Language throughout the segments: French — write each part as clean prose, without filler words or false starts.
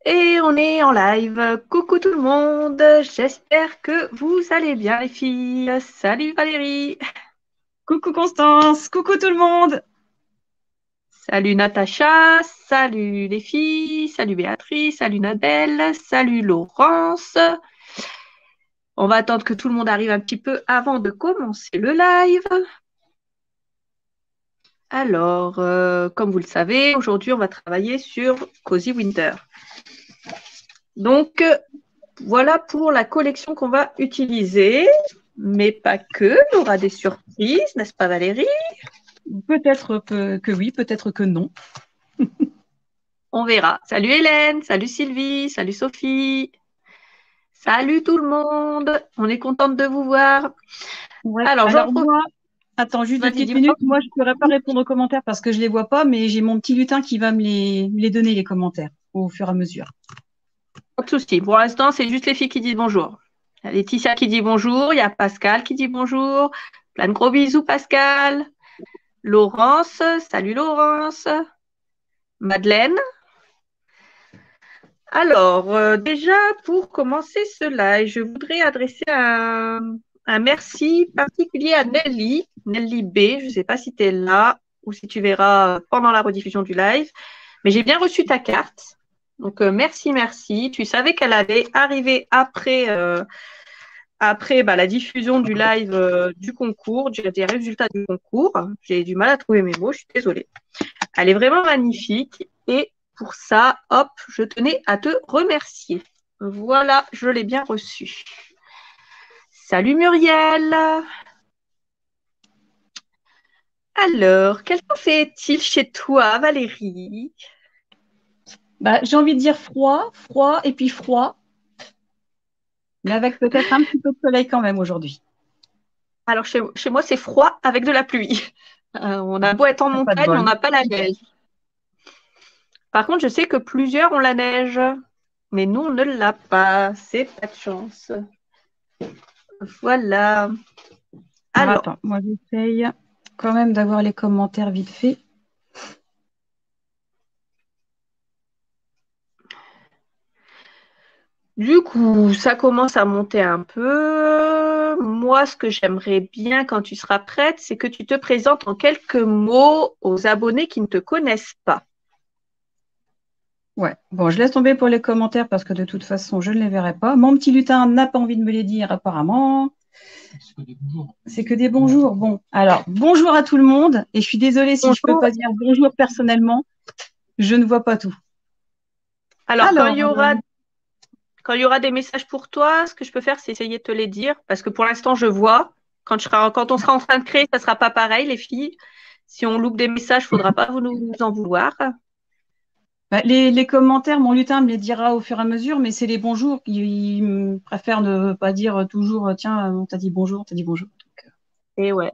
Et on est en live. Coucou tout le monde. J'espère que vous allez bien, les filles. Salut Valérie. Coucou Constance, coucou tout le monde. Salut Natacha. Salut les filles. Salut Béatrice. Salut Nadèle. Salut Laurence. On va attendre que tout le monde arrive un petit peu avant de commencer le live. Alors, comme vous le savez, aujourd'hui, on va travailler sur Cozy Winter. Donc, voilà pour la collection qu'on va utiliser, mais pas que. Il y aura des surprises, n'est-ce pas Valérie? Peut-être que oui, peut-être que non. On verra. Salut Hélène, salut Sylvie, salut Sophie. Salut tout le monde. On est contente de vous voir. Ouais. Alors, j'en Alors profite. moi, attends juste deux Vas-y, petites dis-moi. minutes. Moi, je ne pourrais pas répondre aux commentaires parce que je ne les vois pas, mais j'ai mon petit lutin qui va me les donner, les commentaires, au fur et à mesure. Pas de souci. Pour l'instant, c'est juste les filles qui disent bonjour. Il y a Laetitia qui dit bonjour. Il y a Pascal qui dit bonjour. Plein de gros bisous, Pascal. Laurence. Salut Laurence. Madeleine. Alors, déjà, pour commencer cela, je voudrais adresser un merci particulier à Nelly, Nelly B. Je ne sais pas si tu es là ou si tu verras pendant la rediffusion du live, mais j'ai bien reçu ta carte. Donc, merci, merci. Tu savais qu'elle allait arriver après la diffusion du live du concours, des résultats du concours. J'ai du mal à trouver mes mots, je suis désolée. Elle est vraiment magnifique et pour ça, hop, je tenais à te remercier. Voilà, je l'ai bien reçu. Salut Muriel. Alors, quel temps fait-il chez toi, Valérie? Bah, j'ai envie de dire froid, froid et puis froid, mais avec peut-être un petit peu de soleil quand même aujourd'hui. Alors, chez moi, c'est froid avec de la pluie. On a beau être en T'as pas de montagne, on bol. n'a pas la neige. Par contre, je sais que plusieurs ont la neige, mais nous, on ne l'a pas. C'est pas de chance. Voilà. Alors Alors, attends, moi j'essaye quand même d'avoir les commentaires vite fait. du coup, ça commence à monter un peu. Moi, ce que j'aimerais bien quand tu seras prête, c'est que tu te présentes en quelques mots aux abonnés qui ne te connaissent pas. Ouais, bon, je laisse tomber pour les commentaires parce que de toute façon, je ne les verrai pas. Mon petit lutin n'a pas envie de me les dire apparemment. C'est que des bonjours. Bon, alors, bonjour à tout le monde. Et je suis désolée si je ne peux Bonjour. pas dire bonjour personnellement. Je ne vois pas tout. Alors, Alors, quand il y aura des messages pour toi, ce que je peux faire, c'est essayer de te les dire, parce que pour l'instant, je vois. Quand on sera en train de créer, ça ne sera pas pareil, les filles. Si on loupe des messages, il ne faudra pas nous en vouloir. bah, les commentaires, mon lutin me les dira au fur et à mesure, mais c'est les bonjours. Il préfère ne pas dire toujours, tiens, on t'a dit bonjour, on t'a dit bonjour. Et ouais.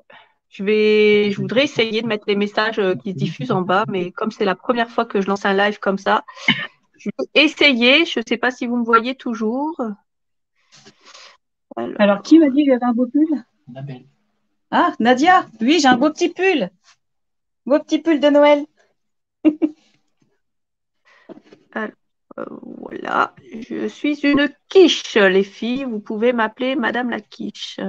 Je voudrais essayer de mettre les messages qui se diffusent en bas, mais comme c'est la première fois que je lance un live comme ça, je vais essayer. Je ne sais pas si vous me voyez toujours. Alors, qui m'a Alors, dit que j'avais un beau pull? Ah, Nadia, oui, j'ai un beau petit pull. Beau petit pull de Noël. alors, voilà. Je suis une quiche, les filles. Vous pouvez m'appeler Madame la quiche.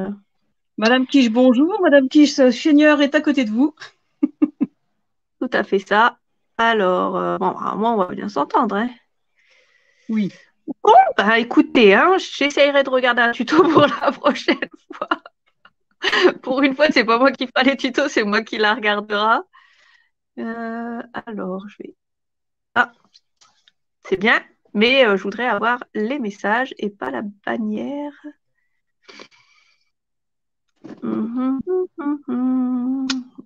Madame Quiche, bonjour. Madame Quiche, Seigneur est à côté de vous. Tout à fait ça. Alors, bon, moi, on va bien s'entendre, hein. Oui. Bon, bah, écoutez, hein, j'essayerai de regarder un tuto pour la prochaine fois. Pour une fois, c'est pas moi qui fera les tutos, c'est moi qui la regardera. Alors, je vais. Ah, c'est bien, mais je voudrais avoir les messages et pas la bannière.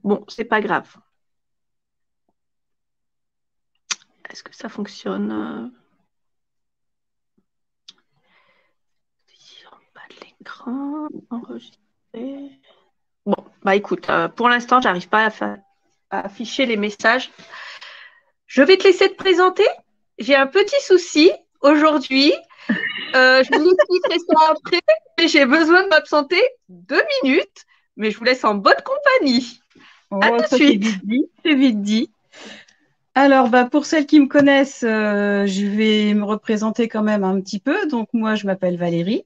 Bon, c'est pas grave. Est-ce que ça fonctionne? En bas de l'écran, enregistrer. Bon, bah écoute, pour l'instant, j'arrive pas à afficher les messages. Je vais te laisser te présenter. J'ai un petit souci aujourd'hui. Je vous expliquerai ça après, mais j'ai besoin de m'absenter 2 minutes, mais je vous laisse en bonne compagnie. À Oh, tout de ça c'est suite. vite dit. C'est vite dit. Alors, pour celles qui me connaissent, je vais me représenter quand même un petit peu. Donc, moi, je m'appelle Valérie.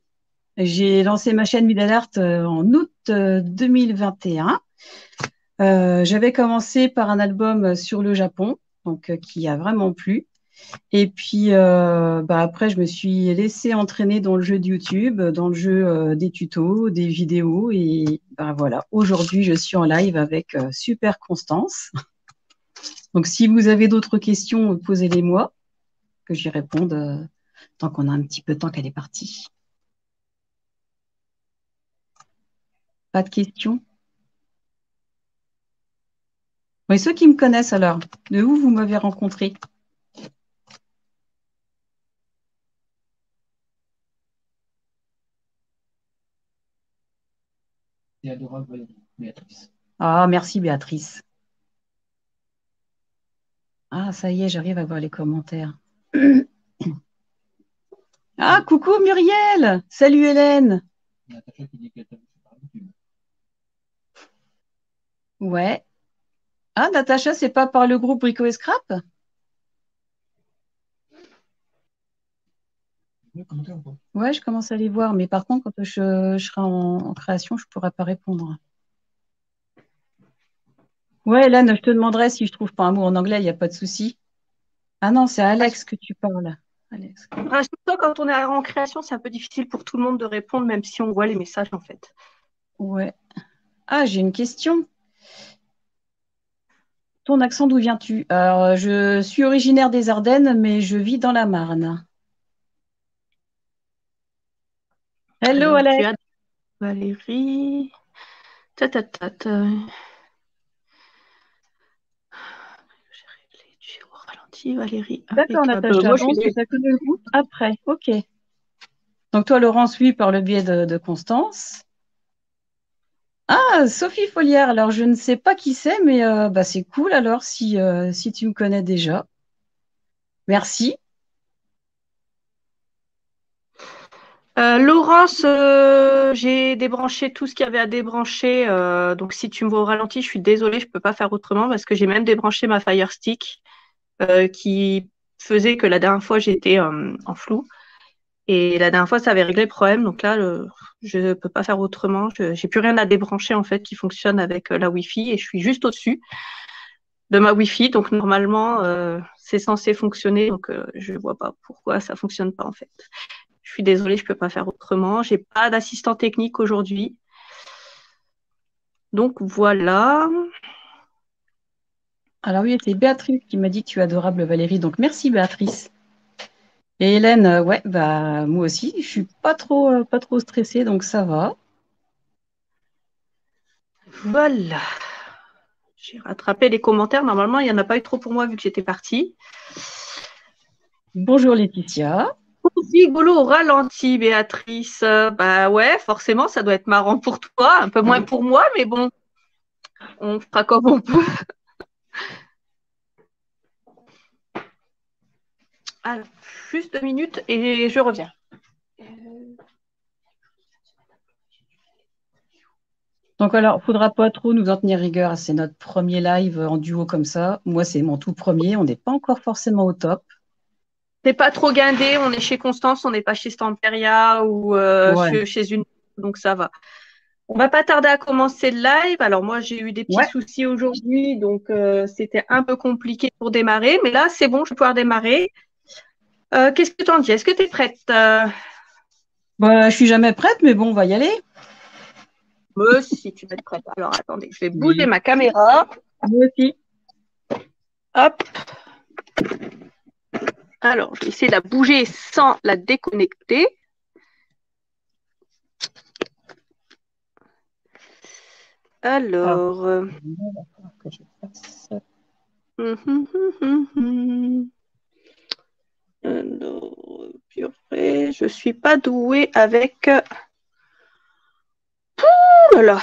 J'ai lancé ma chaîne Midalart en août 2021. J'avais commencé par un album sur le Japon, donc qui a vraiment plu. Et puis après, je me suis laissée entraîner dans le jeu de YouTube, dans le jeu des tutos, des vidéos. Et voilà, aujourd'hui, je suis en live avec Super Constance. Donc, si vous avez d'autres questions, posez-les-moi, que j'y réponde tant qu'on a un petit peu de temps qu'elle est partie. Pas de questions? Oui, ceux qui me connaissent alors, de où vous m'avez rencontré? C'est adorable, Béatrice. Ah, merci Béatrice. Ah, ça y est, j'arrive à voir les commentaires. Ah, coucou Muriel! Salut Hélène! Natacha qui dit qu'elle t'a vu sur YouTube. Ouais. Ah, Natacha, c'est pas par le groupe Brico et Scrap? Ouais, je commence à les voir, mais par contre, quand je serai en création, je ne pourrai pas répondre. Ouais, Hélène, je te demanderai si je trouve pas un mot en anglais, il n'y a pas de souci. Ah non, c'est Alex que tu parles. Alex. Rassure-toi, quand on est en création, c'est un peu difficile pour tout le monde de répondre, même si on voit les messages en fait. Ouais. Ah, j'ai une question. Ton accent, d'où viens-tu? Alors, je suis originaire des Ardennes, mais je vis dans la Marne. Hello, Alors, Alex. tu as Valérie. J'ai réglé du au ralenti, Valérie. D'accord, Natacha. Moi, je Donc, suis tu as connu le groupe après. OK. Donc, toi, Laurence, oui, par le biais de Constance. Ah, Sophie Follière. Alors, je ne sais pas qui c'est, mais c'est cool alors si tu me connais déjà. Merci. Laurence, j'ai débranché tout ce qu'il y avait à débrancher. Donc, si tu me vois au ralenti, je suis désolée, je ne peux pas faire autrement parce que j'ai même débranché ma Fire Stick qui faisait que la dernière fois, j'étais en flou. Et la dernière fois, ça avait réglé le problème. Donc là, je ne peux pas faire autrement. Je n'ai plus rien à débrancher en fait qui fonctionne avec la Wi-Fi et je suis juste au-dessus de ma Wi-Fi. Donc normalement, c'est censé fonctionner. Donc je ne vois pas pourquoi ça ne fonctionne pas en fait. Je suis désolée, je ne peux pas faire autrement. Je n'ai pas d'assistant technique aujourd'hui. Donc voilà. Alors oui, c'est Béatrice qui m'a dit que tu es adorable, Valérie. Donc merci, Béatrice. Et Hélène, ouais, moi aussi, je suis pas trop stressée, donc ça va. Voilà. J'ai rattrapé les commentaires. Normalement, il n'y en a pas eu trop pour moi vu que j'étais partie. Bonjour Laetitia. Rigolo au ralenti, Béatrice. Bah ouais, forcément, ça doit être marrant pour toi, un peu moins pour moi, mais bon, on fera comme on peut. Alors, juste 2 minutes et je reviens. Donc alors, il ne faudra pas trop nous en tenir rigueur. C'est notre premier live en duo comme ça. Moi, c'est mon tout premier. On n'est pas encore forcément au top. C'est pas trop guindé, on est chez Constance, on n'est pas chez Stamperia ou Ouais. chez une, donc ça va. On va pas tarder à commencer le live. Alors moi, j'ai eu des petits Ouais. soucis aujourd'hui, donc c'était un peu compliqué pour démarrer, mais là, c'est bon, je vais pouvoir démarrer. Qu'est-ce que tu en dis? Est-ce que tu es prête? Je suis jamais prête, mais bon, on va y aller. Si tu vas être prête. Alors attendez, je vais bouger ma caméra. Moi aussi. Hop. Alors, je vais essayer de la bouger sans la déconnecter. Alors. Alors, purée, je suis pas douée avec. Ouh là là.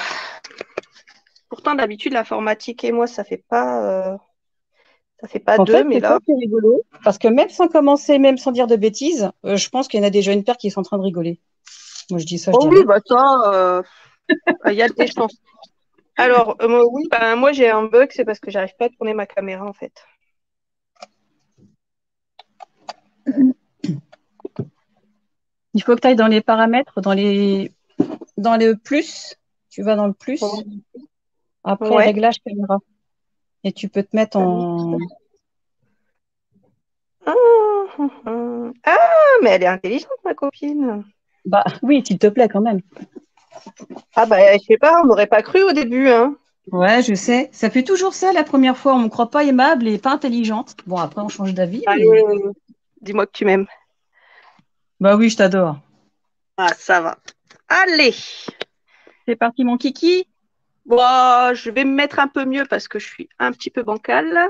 Pourtant, d'habitude, l'informatique et moi, ça fait pas En deux, fait, mais c'est ça là. qui est rigolo. Parce que même sans commencer, même sans dire de bêtises, je pense qu'il y en a déjà une paire qui sont en train de rigoler. Moi, je dis ça, je Oh dis oui, rien. bah ça, il y a des chances. Alors, oui, moi j'ai un bug, c'est parce que j'arrive pas à tourner ma caméra en fait. Il faut que tu ailles dans les paramètres, dans le plus. Tu vas dans le plus. Après, Ouais. réglage caméra. Et tu peux te mettre en. Ah, mais elle est intelligente, ma copine. Bah oui, s'il te plaît, quand même. Ah bah, je sais pas, on n'aurait pas cru au début, hein. Ouais, je sais. Ça fait toujours ça la première fois. On me croit pas aimable et pas intelligente. Bon, après, on change d'avis, mais. Allez, dis-moi que tu m'aimes. Bah oui, je t'adore. Ah, ça va. Allez. C'est parti, mon kiki. Bon, je vais me mettre un peu mieux parce que je suis un petit peu bancale.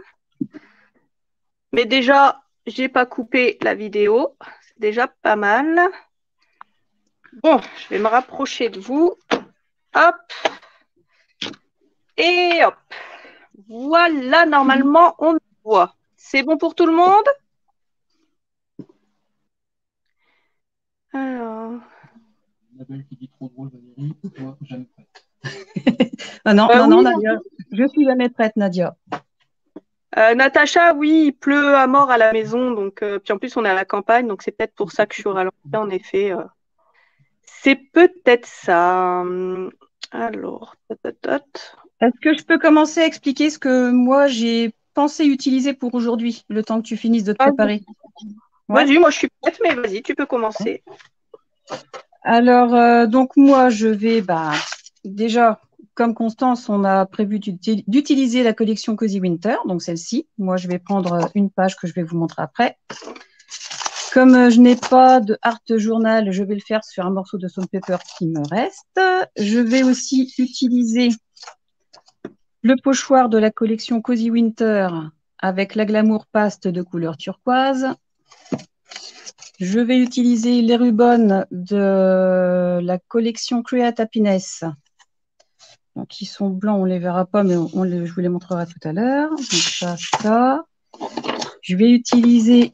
Mais déjà, j'ai pas coupé la vidéo. C'est déjà pas mal. Bon, je vais me rapprocher de vous. Hop. Et hop. Voilà, normalement, on me voit. C'est bon pour tout le monde? Alors. Ah non, non, non, Oui, Nadia. Je suis jamais prête, Nadia. Natacha, oui, il pleut à mort à la maison, donc puis en plus on est à la campagne, donc c'est peut-être pour ça que je suis ralenti. En effet, c'est peut-être ça. Alors, Est-ce que je peux commencer à expliquer ce que moi j'ai pensé utiliser pour aujourd'hui, le temps que tu finisses de te préparer? Ouais. Vas-y, moi je suis prête, mais vas-y, tu peux commencer. Alors, donc moi, je vais, déjà, comme Constance, on a prévu d'utiliser la collection Cozy Winter, donc celle-ci. Moi, je vais prendre une page que je vais vous montrer après. Comme je n'ai pas de art journal, je vais le faire sur un morceau de sandpaper qui me reste. Je vais aussi utiliser le pochoir de la collection Cozy Winter avec la Glamour Paste de couleur turquoise. Je vais utiliser les rubans de la collection Create Happiness. Donc, ils sont blancs, on ne les verra pas, mais je vous les montrerai tout à l'heure. Donc, ça. Je vais utiliser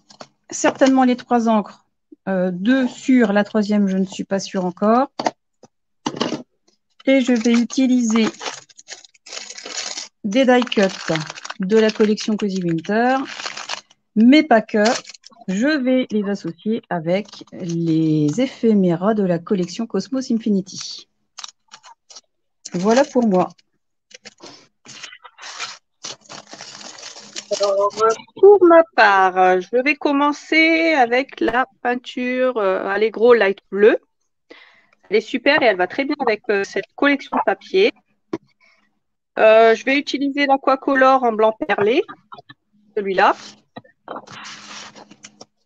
certainement les 3 encres. 2 sur la 3e, je ne suis pas sûre encore. Et je vais utiliser des die cuts de la collection Cozy Winter, mais pas que. Je vais les associer avec les éphéméras de la collection Cosmos Infinity. Voilà pour moi. Alors, pour ma part, je vais commencer avec la peinture Allegro Light Bleu. Elle est super et elle va très bien avec cette collection de papier. Je vais utiliser l'Aquacolor en blanc perlé, celui-là.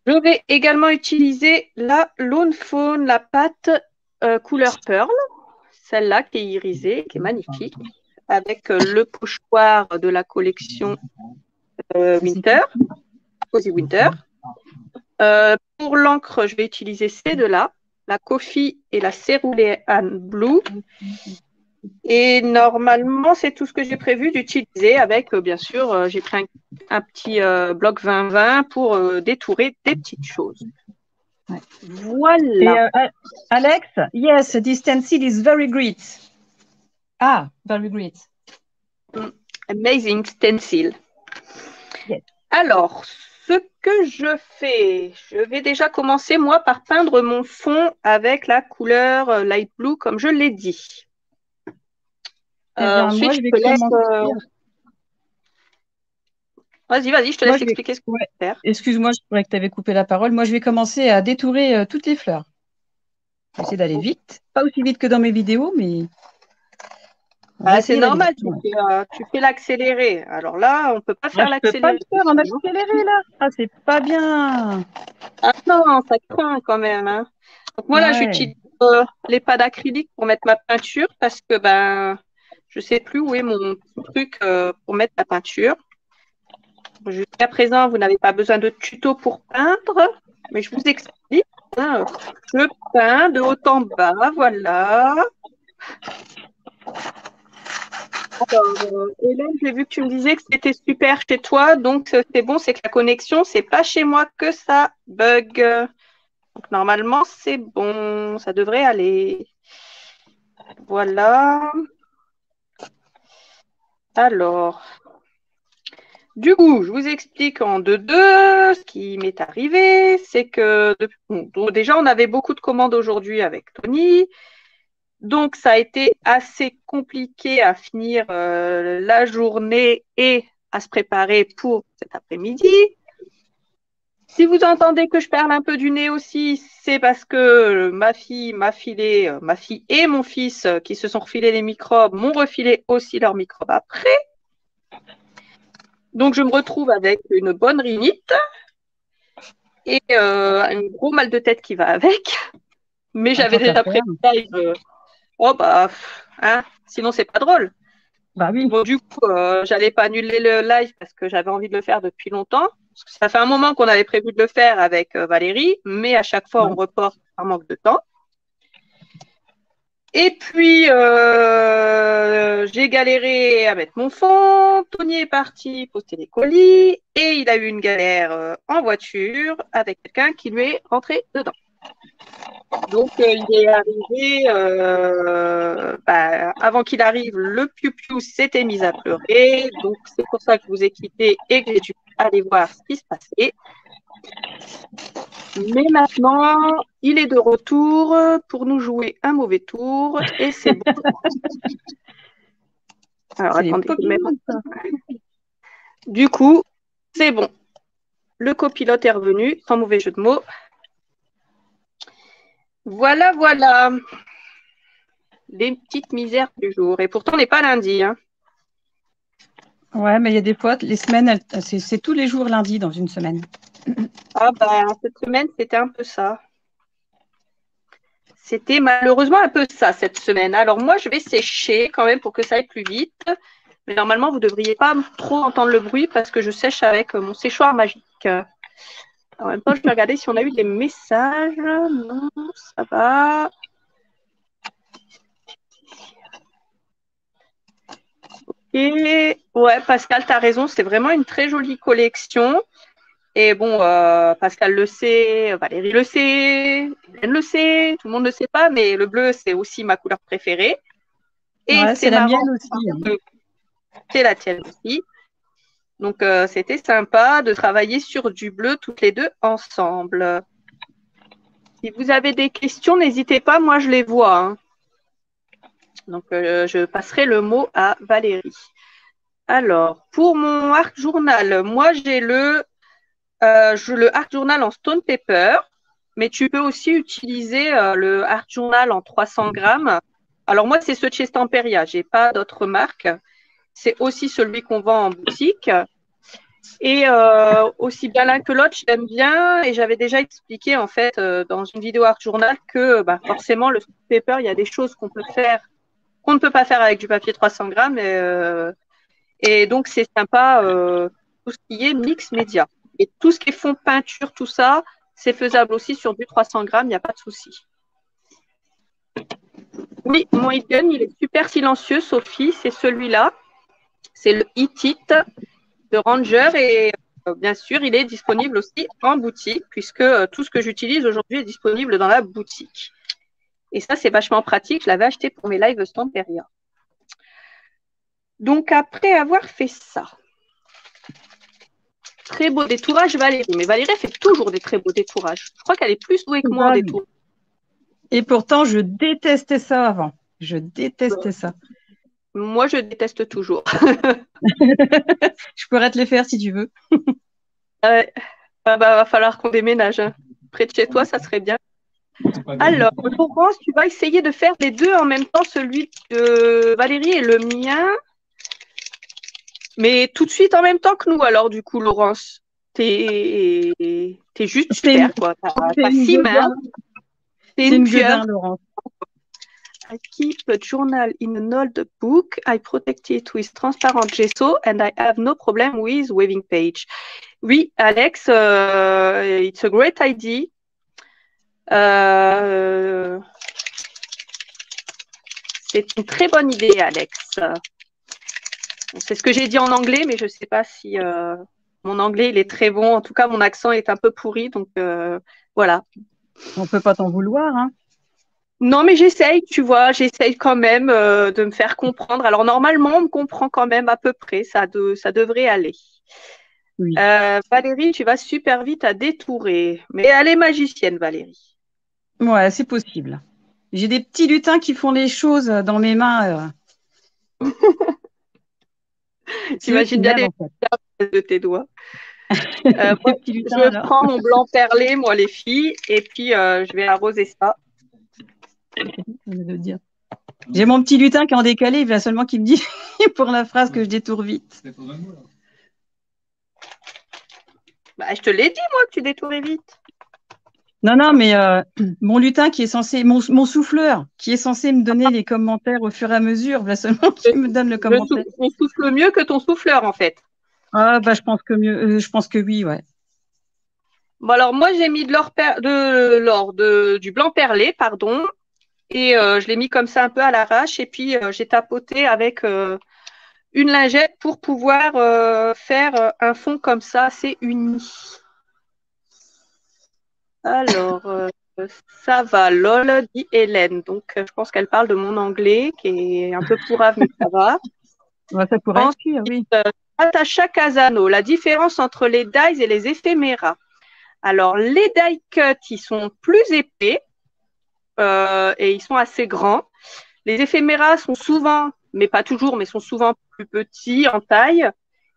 Je vais également utiliser la Lone Fawn, la pâte couleur Pearl, celle-là qui est irisée, qui est magnifique, avec le pochoir de la collection Winter, Cozy Winter. Pour l'encre, je vais utiliser ces deux-là, la Coffee et la Cerulean Blue. Et normalement, c'est tout ce que j'ai prévu d'utiliser avec, bien sûr, j'ai pris un petit bloc 20-20 pour détourer des petites choses. Ouais. Voilà. Et Alex, yes, this stencil is very great. Ah, very great. Amazing stencil. Yes. Alors, ce que je fais, je vais déjà commencer, moi, par peindre mon fond avec la couleur light blue, comme je l'ai dit. Eh bien, moi, Ensuite, je je vais te laisse. commencer. Vas-y, je te laisse expliquer ce que tu Ouais. vas faire. Excuse-moi, je croyais que tu avais coupé la parole. Moi, je vais commencer à détourer toutes les fleurs. Je vais essayer d'aller vite. Pas aussi vite que dans mes vidéos, mais on va C'est essayer d'aller normal, vite. Ouais. tu fais l'accéléré. Alors là, on ne peut pas Moi, faire je peux pas le l'accéléré. faire en accéléré, là. Ah, c'est pas bien. Ah non, ça craint quand même, hein. Donc moi là, Ouais. j'utilise les pâtes d'acrylique pour mettre ma peinture parce que je sais plus où est mon truc pour mettre la peinture. Jusqu'à présent, vous n'avez pas besoin de tuto pour peindre, mais je vous explique, hein. Je peins de haut en bas, voilà. Alors, Hélène, j'ai vu que tu me disais que c'était super chez toi, donc c'est bon, c'est que la connexion, c'est pas chez moi que ça bug. Donc normalement, c'est bon, ça devrait aller. Voilà. Alors, du coup, je vous explique en deux. Ce qui m'est arrivé, c'est que donc déjà, on avait beaucoup de commandes aujourd'hui avec Tony. Donc, ça a été assez compliqué à finir la journée et à se préparer pour cet après-midi. Si vous entendez que je perle un peu du nez aussi, c'est parce que ma fille et mon fils qui se sont refilés les microbes m'ont refilé aussi leurs microbes après. Donc, je me retrouve avec une bonne rhinite et un gros mal de tête qui va avec. Mais j'avais déjà prévu live. Oh, bah, hein, sinon, c'est pas drôle. Bah oui. Bon, du coup, j'allais pas annuler le live parce que j'avais envie de le faire depuis longtemps. Parce que ça fait un moment qu'on avait prévu de le faire avec Valérie, mais à chaque fois, on reporte par manque de temps. Et puis, j'ai galéré à mettre mon fond. Tony est parti poster les colis et il a eu une galère en voiture avec quelqu'un qui lui est rentré dedans. Donc, il est arrivé, avant qu'il arrive, le piou-piou s'était mis à pleurer. Donc, c'est pour ça que je vous ai quitté et que j'ai dû aller voir ce qui se passait. Mais maintenant, il est de retour pour nous jouer un mauvais tour et c'est bon. Alors, attendez. Du coup, c'est bon. Le copilote est revenu, sans mauvais jeu de mots. Voilà, voilà. Les petites misères du jour. Et pourtant, on n'est pas lundi. Hein. Ouais, mais il y a des fois, les semaines, c'est tous les jours lundi dans une semaine. Ah bah, cette semaine, c'était un peu ça. C'était malheureusement un peu ça cette semaine. Alors moi, je vais sécher quand même pour que ça aille plus vite. Mais normalement, vous ne devriez pas trop entendre le bruit parce que je sèche avec mon séchoir magique. En même temps, je vais regarder si on a eu des messages. Non, ça va. Et ouais, Pascal, tu as raison, c'est vraiment une très jolie collection. Et bon, Pascal le sait, Valérie le sait, Hélène le sait, tout le monde ne le sait pas, mais le bleu, c'est aussi ma couleur préférée. Et ouais, c'est la mienne aussi. C'est la tienne aussi. Donc, c'était sympa de travailler sur du bleu toutes les deux ensemble. Si vous avez des questions, n'hésitez pas, moi je les vois. Hein. Donc, je passerai le mot à Valérie. Alors, pour mon Arc Journal, moi j'ai le Arc Journal en Stone Paper, mais tu peux aussi utiliser le Arc Journal en 300 grammes. Alors, moi, c'est ce de chez Stamperia, je n'ai pas d'autres marques. C'est aussi celui qu'on vend en boutique. Et aussi bien l'un que l'autre, j'aime bien. Et j'avais déjà expliqué, en fait, dans une vidéo Art Journal que forcément, le paper, il y a des choses qu'on peut faire, qu'on ne peut pas faire avec du papier 300 grammes. Et donc, c'est sympa, tout ce qui est mix média. Et tout ce qui est fond peinture, tout ça, c'est faisable aussi sur du 300 grammes, il n'y a pas de souci. Oui, mon Eaton, il est super silencieux, Sophie, c'est celui-là. C'est le Hittite de Ranger et bien sûr, il est disponible aussi en boutique puisque tout ce que j'utilise aujourd'hui est disponible dans la boutique. Et ça, c'est vachement pratique. Je l'avais acheté pour mes lives Stamperia. Donc, après avoir fait ça, très beau détourage, Valérie. Mais Valérie fait toujours des très beaux détourages. Je crois qu'elle est plus douée que moi en détourage. Et pourtant, je détestais ça avant. Je détestais ça. Moi, je déteste toujours. Je pourrais te les faire si tu veux. Va falloir qu'on déménage. Hein. Près de chez toi, ça serait bien. Alors, Laurence, tu vas essayer de faire les deux en même temps, celui de Valérie et le mien. Mais tout de suite en même temps que nous, alors, du coup, Laurence. T'es juste super, quoi. T'as 6 mains. T'es une pieuvre, Laurence. I keep a journal in an old book. I protect it with transparent gesso and I have no problem with waving page. Oui, Alex, it's a great idea. C'est une très bonne idée, Alex. C'est ce que j'ai dit en anglais, mais je ne sais pas si mon anglais il est très bon. En tout cas, mon accent est un peu pourri, donc voilà. On ne peut pas t'en vouloir, hein. Non, mais j'essaye, tu vois, j'essaye quand même de me faire comprendre. Alors, normalement, on me comprend quand même à peu près, ça devrait aller. Oui. Valérie, tu vas super vite à détourer. Mais elle est magicienne, Valérie. Ouais, c'est possible. J'ai des petits lutins qui font les choses dans mes mains. C'est eux qui T'imagines bien m'aident, les en fait. de tes doigts. Les Moi, petits lutins, je alors. prends mon blanc perlé, moi, les filles, et puis je vais arroser ça. J'ai mon petit lutin qui est en décalé, il vient seulement qu'il me dit pour la phrase que je détourne vite. Bah, je te l'ai dit, moi, que tu détourais vite. Non, non, mais mon lutin qui est censé, mon souffleur qui est censé me donner les commentaires au fur et à mesure, voilà seulement Je, qui me donne le commentaire. je souffle mieux que ton souffleur, en fait. Ah, bah, je pense que mieux, je pense que oui, ouais. Bon, alors, moi, j'ai mis du blanc perlé, pardon, et je l'ai mis comme ça un peu à l'arrache, et puis j'ai tapoté avec une lingette pour pouvoir faire un fond comme ça, assez uni. Alors, ça va, lol, dit Hélène. Donc, je pense qu'elle parle de mon anglais, qui est un peu pourrave, mais ça va. Ouais, ça pourrait être Ensuite, cuit, oui. Natacha Casano, la différence entre les dies et les éphéméras. Alors, les die cut, ils sont plus épais et ils sont assez grands. Les éphéméras sont souvent, mais pas toujours, mais sont souvent plus petits en taille.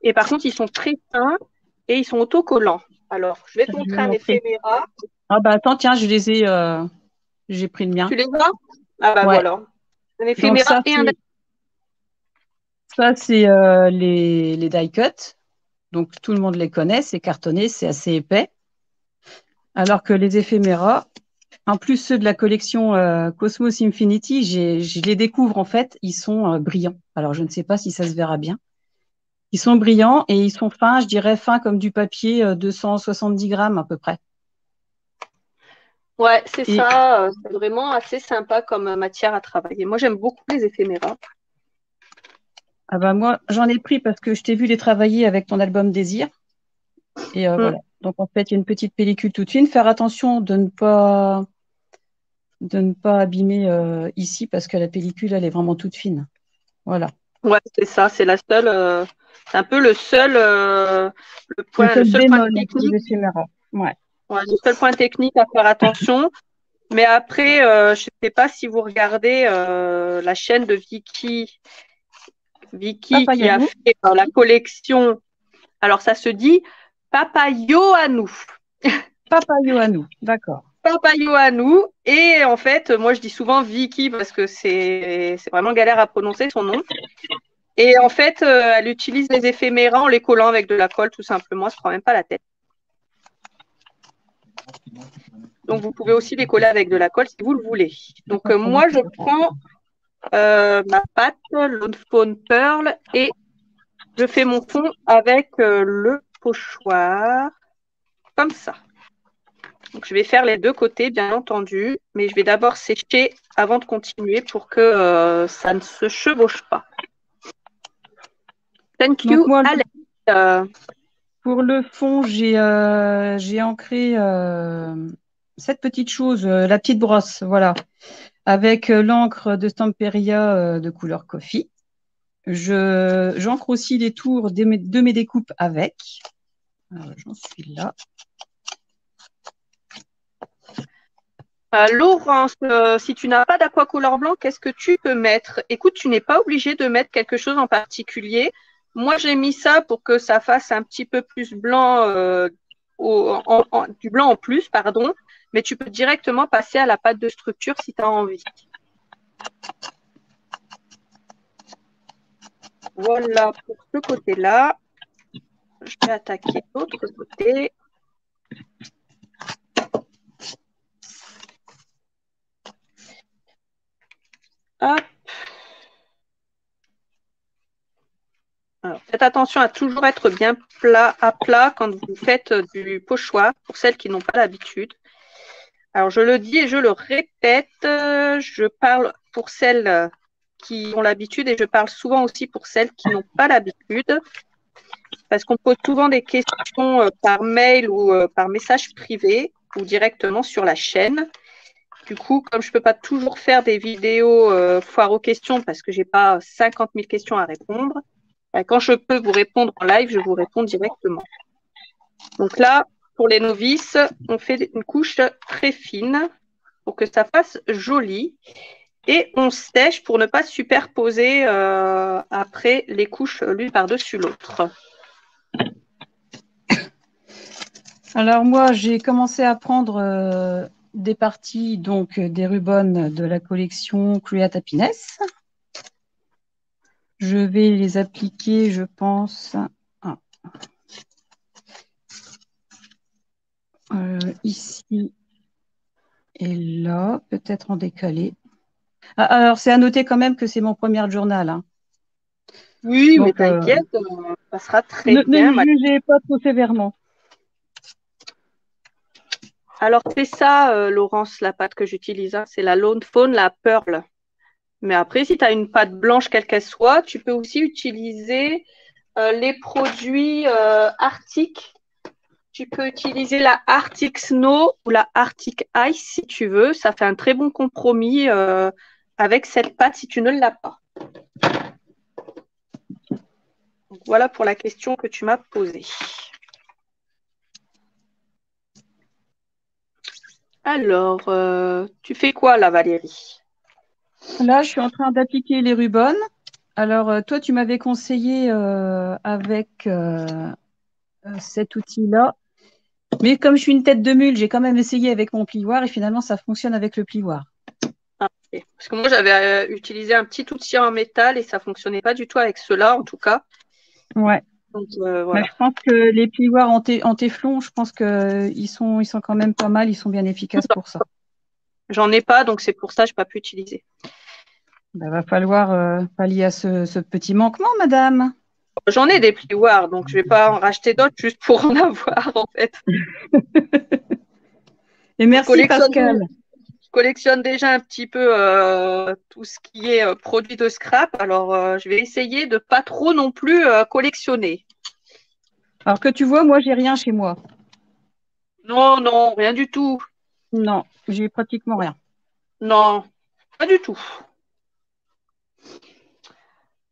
Et par contre, ils sont très fins et ils sont autocollants. Alors, je vais te Je vais montrer un montrer. éphéméra. Ah, bah, attends, tiens, j'ai pris le mien. Tu les as? Ah bah Ouais. voilà. Un Donc, éphéméra et un. ça, c'est les die cut. Donc, tout le monde les connaît, c'est cartonné, c'est assez épais. Alors que les éphéméras, en plus ceux de la collection Cosmos Infinity, je les découvre en fait, ils sont brillants. Alors, je ne sais pas si ça se verra bien. Ils sont brillants et ils sont fins, je dirais fins comme du papier, 270 grammes à peu près. Ouais, c'est Et ça. C'est vraiment assez sympa comme matière à travailler. Moi, j'aime beaucoup les éphéméras. ah bah, moi, j'en ai pris parce que je t'ai vu les travailler avec ton album Désir. Et Mm. voilà. Donc, en fait, il y a une petite pellicule toute fine. Faire attention de ne pas abîmer ici parce que la pellicule, elle est vraiment toute fine. Voilà. Ouais, c'est ça. C'est la seule. C'est un peu Le le seul seul point bémol des technique. éphéméras. Ouais. Ouais, le seul point technique à faire attention. Mais après, je ne sais pas si vous regardez la chaîne de Vicky qui a Papayanou. fait la collection. Alors, ça se dit Papayo à nous. Papayoanou. D'accord. Papayo à nous. Et en fait, moi, je dis souvent Vicky parce que c'est vraiment galère à prononcer son nom. Et en fait, elle utilise les éphéméras en les collant avec de la colle, tout simplement. Elle ne se prend même pas la tête. Donc, vous pouvez aussi les coller avec de la colle si vous le voulez. Donc, moi, je prends ma pâte, Lone Fawn Pearl, et je fais mon fond avec le pochoir, comme ça. Donc, je vais faire les deux côtés, bien entendu, mais je vais d'abord sécher avant de continuer pour que ça ne se chevauche pas. Thank Donc, you, moi, Alex. pour le fond, j'ai ancré cette petite chose, la petite brosse, voilà, avec l'encre de Stamperia de couleur coffee. J'encre aussi les tours de mes découpes avec. Alors, j'en suis là. Laurence, si tu n'as pas d'aquacolor blanc, qu'est-ce que tu peux mettre? Écoute, tu n'es pas obligé de mettre quelque chose en particulier. Moi, j'ai mis ça pour que ça fasse un petit peu plus blanc, du blanc en plus, pardon. Mais tu peux directement passer à la pâte de structure si tu as envie. Voilà pour ce côté-là. Je vais attaquer l'autre côté. Hop. Alors, faites attention à toujours être bien à plat quand vous faites du pochoir, pour celles qui n'ont pas l'habitude. Alors, je le dis et je le répète, je parle pour celles qui ont l'habitude et je parle souvent aussi pour celles qui n'ont pas l'habitude, parce qu'on pose souvent des questions par mail ou par message privé ou directement sur la chaîne. Du coup, comme je ne peux pas toujours faire des vidéos foire aux questions parce que je n'ai pas 50 000 questions à répondre, Quand je peux vous répondre en live, je vous réponds directement. Donc là, pour les novices, on fait une couche très fine pour que ça fasse joli. Et on sèche pour ne pas superposer après les couches l'une par-dessus l'autre. Alors moi, j'ai commencé à prendre des parties, donc des rubans de la collection Create Happiness. Je vais les appliquer, je pense, ici et là, peut-être en décalé. Alors, c'est à noter quand même que c'est mon premier journal. Hein. Oui, donc, mais t'inquiète, ça sera très ne bien. me jugez pas trop sévèrement. Alors, c'est ça, Laurence, la pâte que j'utilise. Hein. C'est la Lone Fawn, la Pearl. Mais après, si tu as une pâte blanche, quelle qu'elle soit, tu peux aussi utiliser les produits Arctic. Tu peux utiliser la Arctic Snow ou la Arctic Ice si tu veux. Ça fait un très bon compromis avec cette pâte si tu ne l'as pas. Donc, voilà pour la question que tu m'as posée. Alors, tu fais quoi là, Valérie? Là, je suis en train d'appliquer les rubans. Alors, toi, tu m'avais conseillé avec cet outil-là. Mais comme je suis une tête de mule, j'ai quand même essayé avec mon plioir et finalement, ça fonctionne avec le plioir. Ah, okay. Parce que moi, j'avais utilisé un petit outil en métal et ça ne fonctionnait pas du tout avec cela, en tout cas. Ouais. Donc, voilà. Mais je pense que les plioirs en téflon, je pense qu'ils sont quand même pas mal, ils sont bien efficaces pour ça. J'en ai pas, donc c'est pour ça que je n'ai pas pu utiliser. Il va falloir pallier à ce petit manquement, madame. J'en ai des plioirs, donc je ne vais pas en racheter d'autres juste pour en avoir, en fait. Et merci, Pascal. Je collectionne déjà un petit peu tout ce qui est produit de scrap, alors je vais essayer de pas trop non plus collectionner. Alors que tu vois, moi, j'ai rien chez moi. Non, non, rien du tout. Non, j'ai pratiquement rien. Non, pas du tout.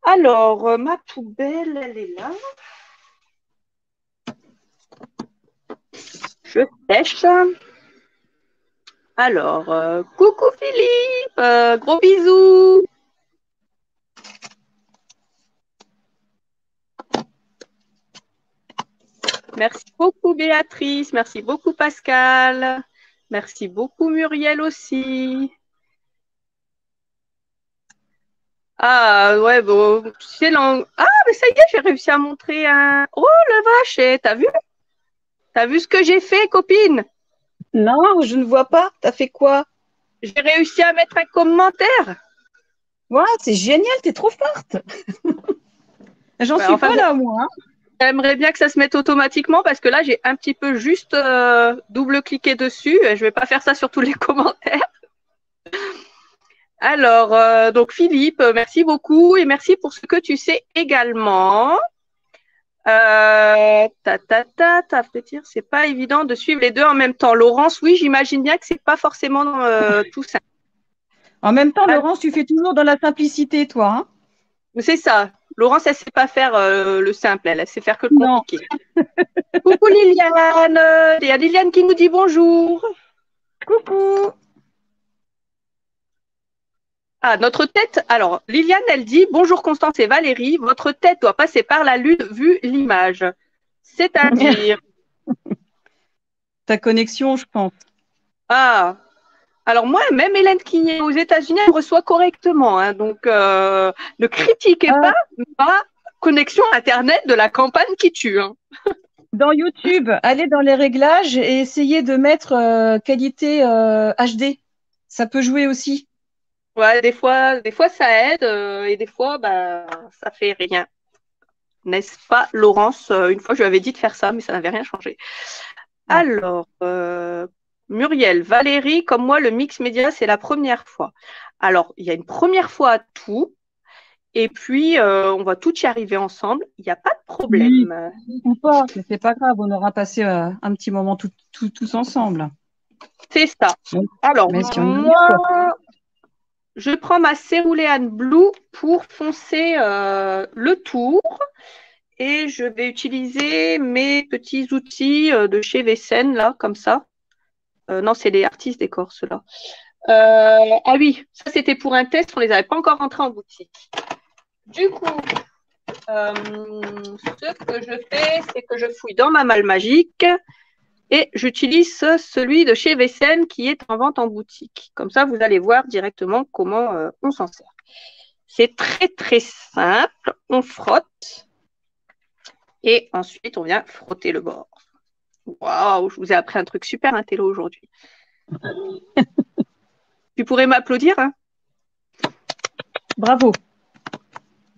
Alors, ma poubelle, elle est là. Je sèche. Alors, coucou Philippe, gros bisous. Merci beaucoup Béatrice, merci beaucoup Pascal, merci beaucoup Muriel aussi. Ah ouais, bon, tu sais, ah, mais ça y est, j'ai réussi à montrer un. Oh la vache, t'as vu? T'as vu ce que j'ai fait, copine? Non, je ne vois pas. T'as fait quoi? J'ai réussi à mettre un commentaire. Ouais, c'est génial, t'es trop forte. J'en suis Enfin, pas là, moi. Hein. j'aimerais bien que ça se mette automatiquement parce que là, j'ai un petit peu juste double-cliqué dessus. Je vais pas faire ça sur tous les commentaires. Alors, donc Philippe, merci beaucoup et merci pour ce que tu sais également. C'est pas évident de suivre les deux en même temps. Laurence, oui, j'imagine bien que c'est pas forcément tout simple. En même temps, Laurence, tu fais toujours dans la simplicité, toi. Hein. C'est ça. Laurence, elle sait pas faire le simple, elle sait faire que le Non. compliqué. Coucou Liliane, il y a Liliane qui nous dit bonjour. Coucou. Ah, notre tête. Alors, Liliane, elle dit bonjour Constance et Valérie, votre tête doit passer par la lune vu l'image. C'est-à-dire. Ta connexion, je pense. Ah, alors moi, même Hélène qui est aux États-Unis, elle me reçoit correctement. Hein, donc, ne critiquez pas ma connexion Internet de la campagne qui tue. Hein. Dans YouTube, allez dans les réglages et essayez de mettre qualité HD. Ça peut jouer aussi. Ouais, des fois ça aide et des fois, bah, ça fait rien. N'est-ce pas, Laurence? Une fois, je lui avais dit de faire ça, mais ça n'avait rien changé. Ouais. Alors, Muriel, Valérie, comme moi, le mix média, c'est la première fois. Alors, il y a une première fois à tout. Et puis, on va tout y arriver ensemble. Il n'y a pas de problème. Oui, ou pas, mais c'est pas grave, on aura passé un petit moment tous ensemble. C'est ça. Alors, mais si on y moi, je prends ma Cerulean Blue pour foncer le tour et je vais utiliser mes petits outils de chez Vessen, là, comme ça. Non, c'est les Artistes Décor, ceux-là. Ah oui, ça c'était pour un test, on ne les avait pas encore rentrés en boutique. Du coup, ce que je fais, c'est que je fouille dans ma malle magique et j'utilise celui de chez Vessen qui est en vente en boutique. Comme ça, vous allez voir directement comment on s'en sert. C'est très très simple. On frotte et ensuite on vient frotter le bord. Waouh, je vous ai appris un truc super intello aujourd'hui. Tu pourrais m'applaudir, hein? Bravo.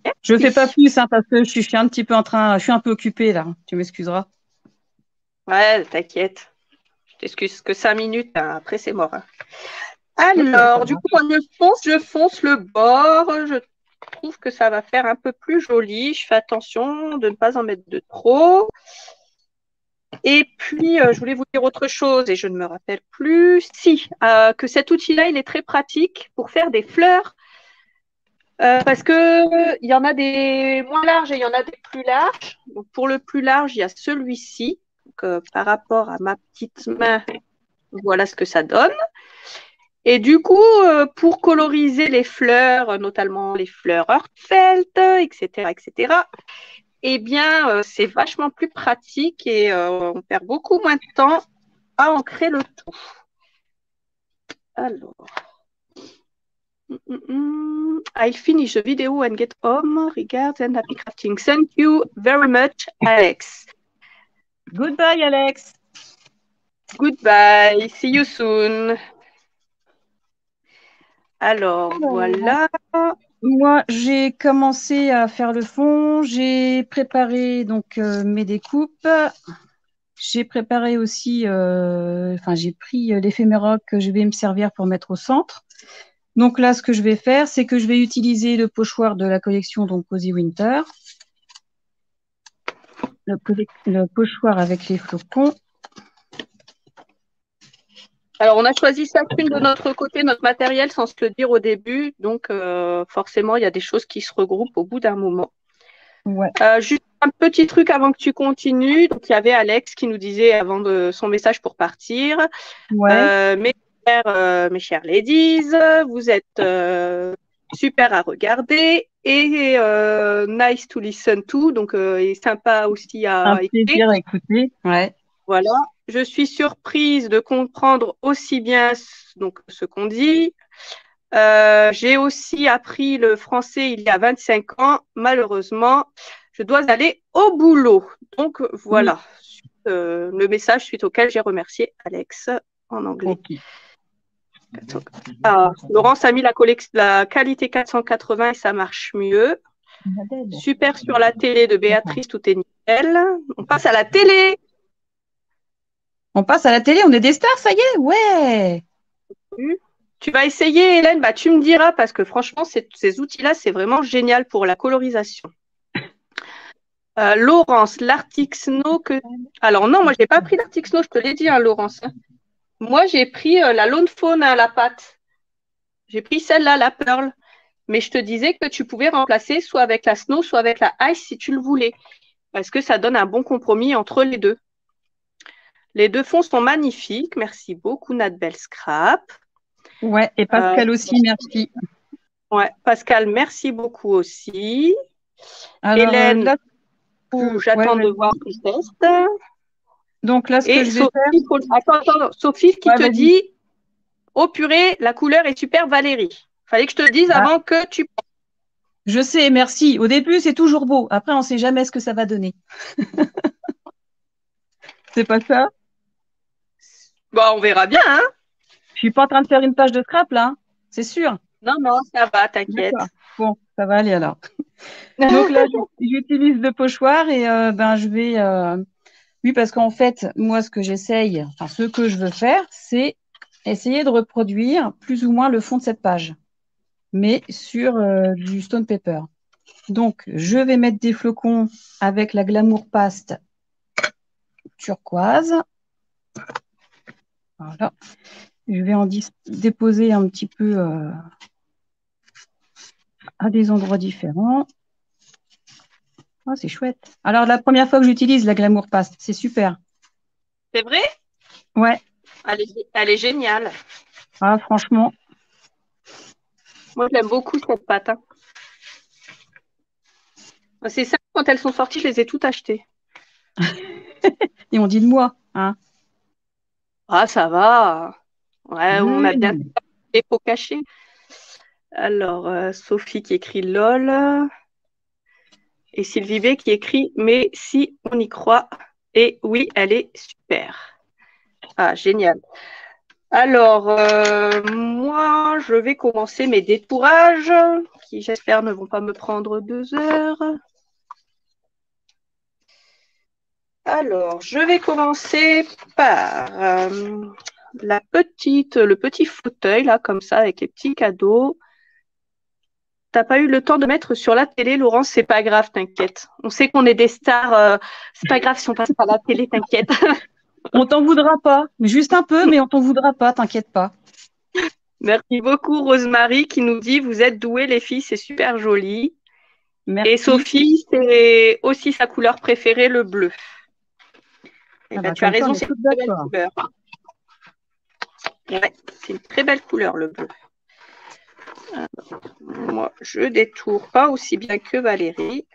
Merci. Je ne fais pas plus parce que je suis un petit peu je suis un peu occupée là. Tu m'excuseras. Ouais, t'inquiète. Je t'excuse que 5 minutes, hein. Après c'est mort. Hein. Alors, du coup, quand je fonce le bord. Je trouve que ça va faire un peu plus joli. Je fais attention de ne pas en mettre de trop. Et puis, je voulais vous dire autre chose et je ne me rappelle plus. Si, que cet outil-là, il est très pratique pour faire des fleurs. Parce qu'il y en a des moins larges et il y en a des plus larges. Donc, pour le plus large, il y a celui-ci. Par rapport à ma petite main, voilà ce que ça donne. Et du coup, pour coloriser les fleurs, notamment les fleurs Heartfelt, etc., eh bien, c'est vachement plus pratique et on perd beaucoup moins de temps à ancrer le tout. Alors, I'll finish the video and get home. Regards and happy crafting. Thank you very much, Alex. Goodbye, Alex. Goodbye. See you soon. Alors, voilà. Moi, j'ai commencé à faire le fond. J'ai préparé donc mes découpes. J'ai préparé aussi, j'ai pris l'éphéméroc que je vais me servir pour mettre au centre. Donc là, ce que je vais faire, c'est que je vais utiliser le pochoir de la collection donc Cozy Winter. Le pochoir avec les flocons. Alors, on a choisi chacune de notre côté notre matériel sans se le dire au début. Donc, forcément, il y a des choses qui se regroupent au bout d'un moment. Ouais. Juste un petit truc avant que tu continues. Donc, il y avait Alex qui nous disait avant son message pour partir. Ouais. Mes chères ladies, vous êtes super à regarder et nice to listen to. Donc, et sympa aussi à écouter. Un plaisir à écouter. Ouais. Voilà. Je suis surprise de comprendre aussi bien ce qu'on dit. J'ai aussi appris le français il y a 25 ans. Malheureusement, je dois aller au boulot. Donc voilà le message suite auquel j'ai remercié Alex en anglais. Okay. Laurence a mis la qualité 480 et ça marche mieux. Super sur la télé de Béatrice, tout est nickel. On passe à la télé. On passe à la télé, on est des stars, ça y est, ouais. Tu vas essayer, Hélène, bah, tu me diras, parce que franchement, ces outils-là, c'est vraiment génial pour la colorisation. Laurence, l'Arctic Snow Alors non, moi, je n'ai pas pris l'Arctic Snow, je te l'ai dit, hein, Laurence. Moi, j'ai pris la Lone Fawn à la pâte. J'ai pris celle-là, la Pearl. Mais je te disais que tu pouvais remplacer soit avec la Snow, soit avec la Ice si tu le voulais. Parce que ça donne un bon compromis entre les deux. Les deux fonds sont magnifiques. Merci beaucoup, Nat Bell Scrap. Ouais, et Pascal aussi, merci. Ouais, Pascal, merci beaucoup aussi. Alors, Hélène, là, j'attends de voir ton test. Donc là, ce que je vais faire… Attends, Sophie qui te dit « Oh purée, la couleur est super, Valérie. » Fallait que je te le dise avant que tu… Je sais, merci. Au début, c'est toujours beau. Après, on ne sait jamais ce que ça va donner. C'est pas ça? Bon, on verra bien. Hein, je suis pas en train de faire une page de scrap, là. C'est sûr. Non, ça va, t'inquiète. Bon, ça va aller alors. Donc là, j'utilise le pochoir et je vais… Oui, parce qu'en fait, moi, ce que je veux faire, c'est essayer de reproduire plus ou moins le fond de cette page, mais sur du stone paper. Donc, je vais mettre des flocons avec la Glamour Paste turquoise. Voilà. Je vais en déposer un petit peu à des endroits différents. Oh, c'est chouette. Alors, la première fois que j'utilise la Glamour Paste, c'est super. C'est vrai? Ouais. Elle est géniale. Ah, franchement. Moi, j'aime beaucoup cette pâte. Hein. C'est ça, quand elles sont sorties, je les ai toutes achetées. Et on dit de moi, hein. Ah, ça va. Ouais, on a bien Mmh. les pots cachés. Alors, Sophie qui écrit LOL. Et Sylvie B qui écrit mais si on y croit. Et oui, elle est super. Ah, génial. Alors, moi, je vais commencer mes détourages qui, j'espère, ne vont pas me prendre 2 heures. Alors, je vais commencer par le petit fauteuil, là, comme ça, avec les petits cadeaux. T'as pas eu le temps de mettre sur la télé, Laurence, c'est pas grave, t'inquiète. On sait qu'on est des stars, c'est pas grave si on passe par la télé, t'inquiète. On t'en voudra pas. Juste un peu, mais on t'en voudra pas, t'inquiète pas. Merci beaucoup, Rosemary, qui nous dit vous êtes douées, les filles, c'est super joli. Merci. Et Sophie, c'est aussi sa couleur préférée, le bleu. Eh ben, tu as Comme ça, raison, on est c'est toutes une très belle d'accord. couleur. Ouais, c'est une très belle couleur, le bleu. Alors, moi, je détourne pas aussi bien que Valérie.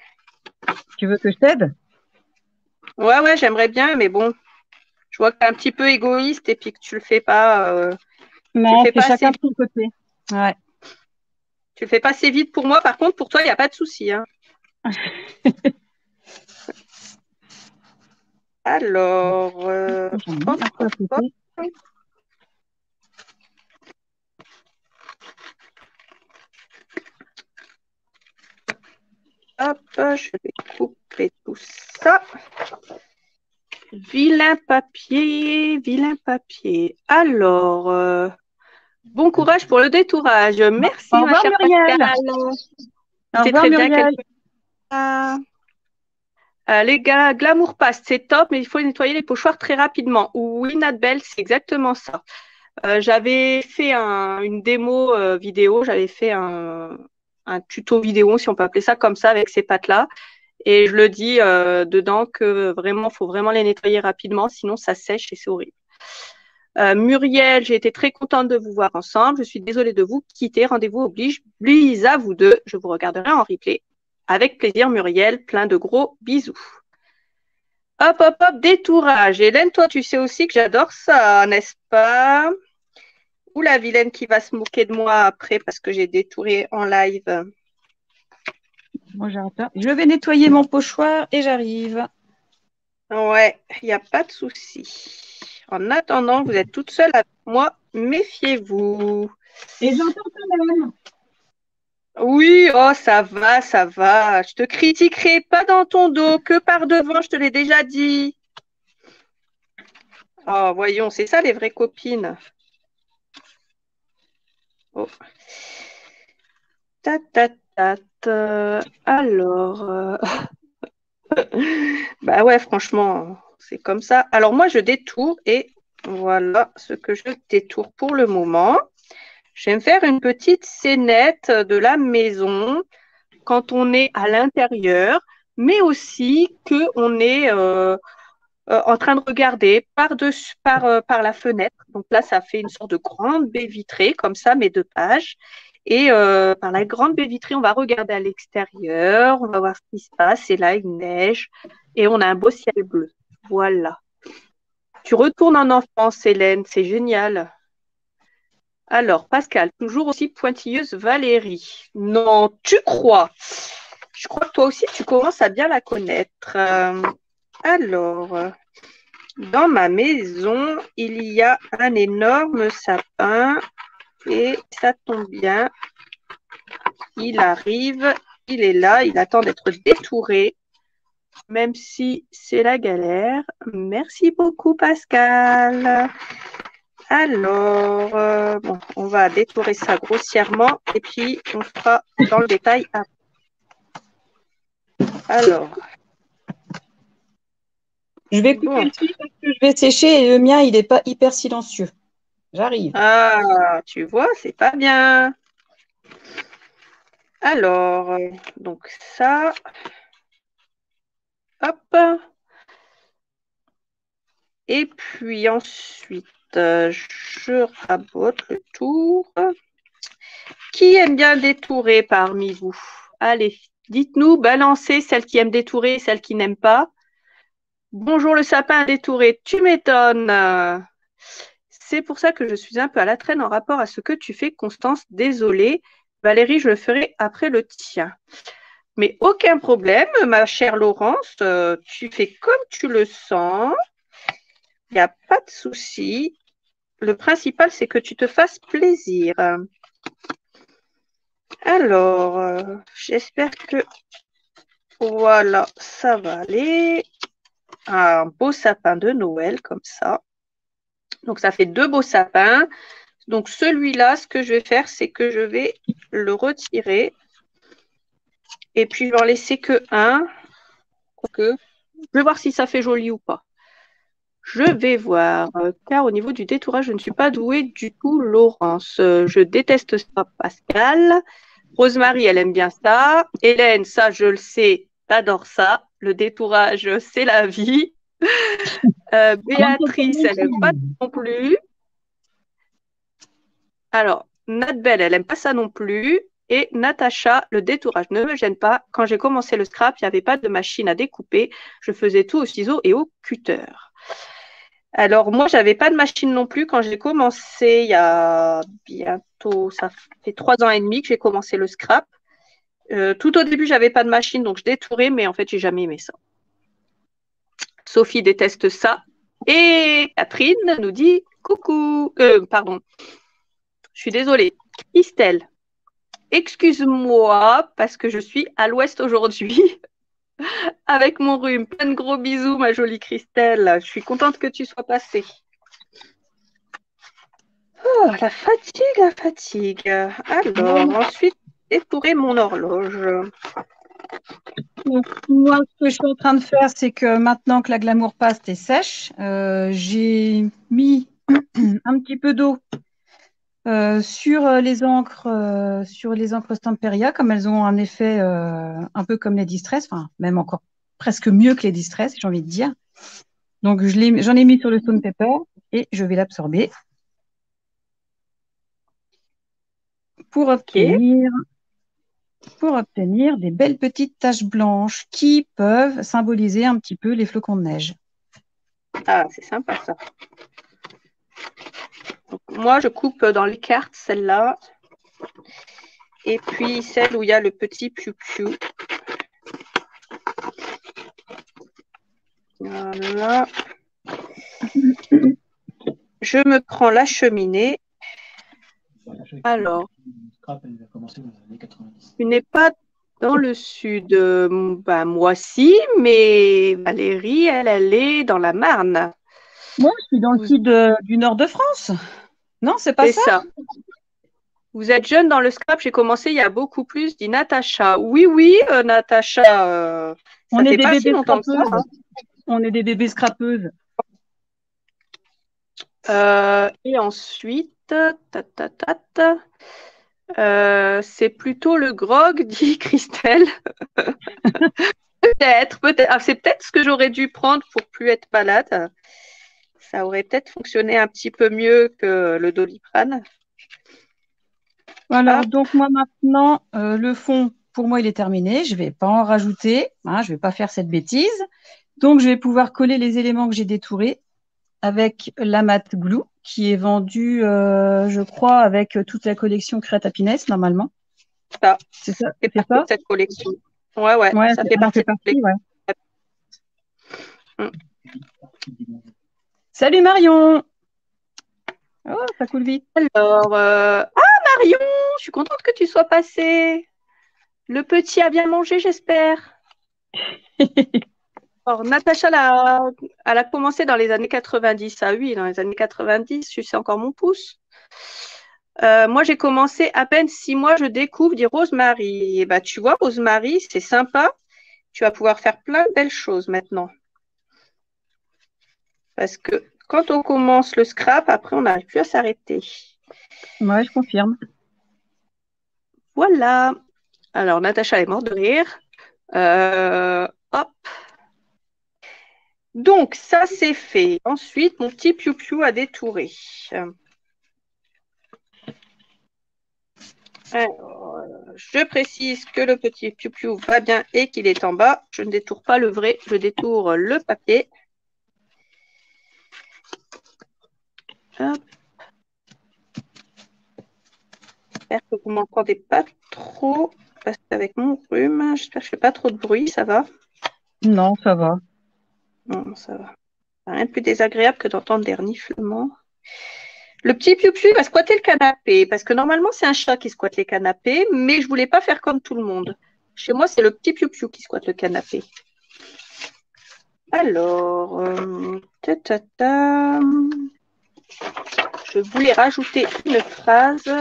Tu veux que je t'aide? Ouais, j'aimerais bien, mais bon, je vois que tu es un petit peu égoïste et puis que tu le fais pas. Tu le Non, fais c'est pas assez chacun de vite. son côté. Ouais. Tu le fais pas assez vite pour moi. Par contre, pour toi, il n'y a pas de souci. Hein. Alors, J'en ai mis hop, un peu à hop, hop. côté. Hop, je vais couper tout ça. Vilain papier, vilain papier. Alors, bon courage pour le détourage. Au Merci, ma revoir, chère Muriel. Pascal. Au C'est revoir, très bien qu'elle Muriel. les gars, Glamour Paste, c'est top, mais il faut nettoyer les pochoirs très rapidement. Oui, Nadbel, c'est exactement ça. J'avais fait une démo vidéo, j'avais fait un tuto vidéo, si on peut appeler ça comme ça, avec ces pâtes-là. Et je le dis dedans que vraiment, faut vraiment les nettoyer rapidement, sinon ça sèche et c'est horrible. Muriel, j'ai été très contente de vous voir ensemble. Je suis désolée de vous quitter. Rendez-vous oblige. Lisa, vous deux, je vous regarderai en replay. Avec plaisir, Muriel. Plein de gros bisous. Hop, hop, hop, détourage. Hélène, toi, tu sais aussi que j'adore ça, n'est-ce pas? Ou la vilaine qui va se moquer de moi après parce que j'ai détouré en live. Moi, j'arrête pas. Je vais nettoyer mon pochoir et j'arrive. Ouais, il n'y a pas de souci. En attendant, vous êtes toute seule avec moi. Méfiez-vous. Et j'entends quand même. Oui, oh, ça va, ça va. Je te critiquerai pas dans ton dos, que par devant, je te l'ai déjà dit. Oh, voyons, c'est ça les vraies copines. Oh. Alors, bah ouais, franchement, c'est comme ça. Alors moi, je détourne et voilà ce que je détourne pour le moment. Je vais me faire une petite scénette de la maison quand on est à l'intérieur, mais aussi que on est en train de regarder par la fenêtre. Donc là, ça fait une sorte de grande baie vitrée, comme ça, mes 2 pages. Et par la grande baie vitrée, on va regarder à l'extérieur, on va voir ce qui se passe. Et là, il neige et on a un beau ciel bleu. Voilà. Tu retournes en enfance, Hélène, c'est génial. Alors, Pascal, toujours aussi pointilleuse, Valérie. Non, tu crois? Je crois que toi aussi, tu commences à bien la connaître. Alors, dans ma maison, il y a un énorme sapin et ça tombe bien. Il arrive, il est là, il attend d'être détouré, même si c'est la galère. Merci beaucoup, Pascal. Alors, bon, on va détourer ça grossièrement et puis on fera dans le détail après. Alors, Je vais couper bon. le fil parce que je vais sécher et le mien, il n'est pas hyper silencieux. J'arrive. Ah, tu vois, c'est pas bien. Alors, donc ça, hop. Et puis ensuite, je rabote le tour. Qui aime bien détourer parmi vous? Allez, dites-nous, balancez celle qui aime détourer et celle qui n'aime pas. Bonjour le sapin détouré, tu m'étonnes. C'est pour ça que je suis un peu à la traîne en rapport à ce que tu fais, Constance. Désolée. Valérie, je le ferai après le tien. Mais aucun problème, ma chère Laurence, tu fais comme tu le sens. Il n'y a pas de souci. Le principal, c'est que tu te fasses plaisir. Alors, j'espère que voilà, ça va aller. Un beau sapin de Noël comme ça. Donc, ça fait 2 beaux sapins. Donc, celui-là, ce que je vais faire, c'est que je vais le retirer. Et puis, je vais en laisser que un. Je vais voir si ça fait joli ou pas. Je vais voir, car au niveau du détourage, je ne suis pas douée du tout, Laurence. Je déteste ça, Pascal. Rosemary, elle aime bien ça. Hélène, ça, je le sais, t'adores ça. Le détourage, c'est la vie. Béatrice, elle n'aime pas non plus. Alors, Nadbel, elle n'aime pas ça non plus. Et Natacha, le détourage ne me gêne pas. Quand j'ai commencé le scrap, il n'y avait pas de machine à découper. Je faisais tout au ciseau et au cutter. Alors, moi, j'avais pas de machine non plus quand j'ai commencé il y a bientôt, ça fait 3 ans et demi que j'ai commencé le scrap. Tout au début, j'avais pas de machine, donc je détourais, mais en fait, j'ai jamais aimé ça. Sophie déteste ça. Et Catherine nous dit coucou. Pardon, je suis désolée. Christelle, excuse-moi parce que je suis à l'ouest aujourd'hui avec mon rhume. Plein de gros bisous, ma jolie Christelle. Je suis contente que tu sois passée. Oh, la fatigue, la fatigue. Alors, ensuite, détourer mon horloge. Donc, moi, ce que je suis en train de faire, c'est que maintenant que la glamour paste est sèche, j'ai mis un petit peu d'eau sur les encres Stamperia, comme elles ont un effet un peu comme les Distress, enfin même encore presque mieux que les Distress, j'ai envie de dire. Donc j'en ai mis sur le Stone Paper et je vais l'absorber pour obtenir des belles petites taches blanches qui peuvent symboliser un petit peu les flocons de neige. Ah, c'est sympa ça. Donc, moi, je coupe dans les cartes celle-là. Et puis celle où il y a le petit piou-piou. Voilà. Je me prends la cheminée. Alors, tu n'es pas dans le sud. Ben, moi, si, mais Valérie, elle est dans la Marne. Moi, je suis dans le sud du nord de France. Non, c'est pas ça? Vous êtes jeune dans le scrap, j'ai commencé il y a beaucoup plus, dit Natacha. Oui, oui, Natacha, on ça est fait des pas si bébés longtemps que ça. scrapeuses. On est des bébés scrapeuses. Et ensuite, c'est plutôt le grog, dit Christelle. Peut-être. Ah, c'est peut-être ce que j'aurais dû prendre pour plus être malade. Ça aurait peut-être fonctionné un petit peu mieux que le Doliprane. Alors, donc moi maintenant, le fond, pour moi, il est terminé. Je ne vais pas en rajouter. Hein, je ne vais pas faire cette bêtise. Donc, je vais pouvoir coller les éléments que j'ai détourés avec la matte glue qui est vendue, je crois, avec toute la collection Create Happiness, normalement. Ça. C'est ça, C'est c'est pas ça cette collection. Ouais, ça fait ça partie fait de la partie, ouais. Mm. Salut Marion! Oh, ça coule vite. Alors, Marion, je suis contente que tu sois passée. Le petit a bien mangé, j'espère. Alors, Natacha, elle a commencé dans les années 90. Ah oui, dans les années 90, je sais encore mon pouce. Moi, j'ai commencé à peine 6 mois, je découvre, dit Rosemary. Et bah, tu vois, Rosemary, c'est sympa. Tu vas pouvoir faire plein de belles choses maintenant. Parce que quand on commence le scrap, après, on n'arrive plus à s'arrêter. Ouais, je confirme. Voilà. Alors, Natacha est morte de rire. Hop. Donc, ça, c'est fait. Ensuite, mon petit piou-piou a détouré. Alors, je précise que le petit piou-piou va bien et qu'il est en bas. Je ne détourne pas le vrai, je détourne le papier. Hop. J'espère que vous ne m'entendez pas trop, parce qu'avec mon rhume, j'espère que je ne fais pas trop de bruit, ça va? Non, ça va. Non, ça va. Rien de plus désagréable que d'entendre des reniflements. Le petit piou-piou va squatter le canapé, parce que normalement, c'est un chat qui squatte les canapés, mais je ne voulais pas faire comme tout le monde. Chez moi, c'est le petit piou-piou qui squatte le canapé. Alors, je voulais rajouter une phrase,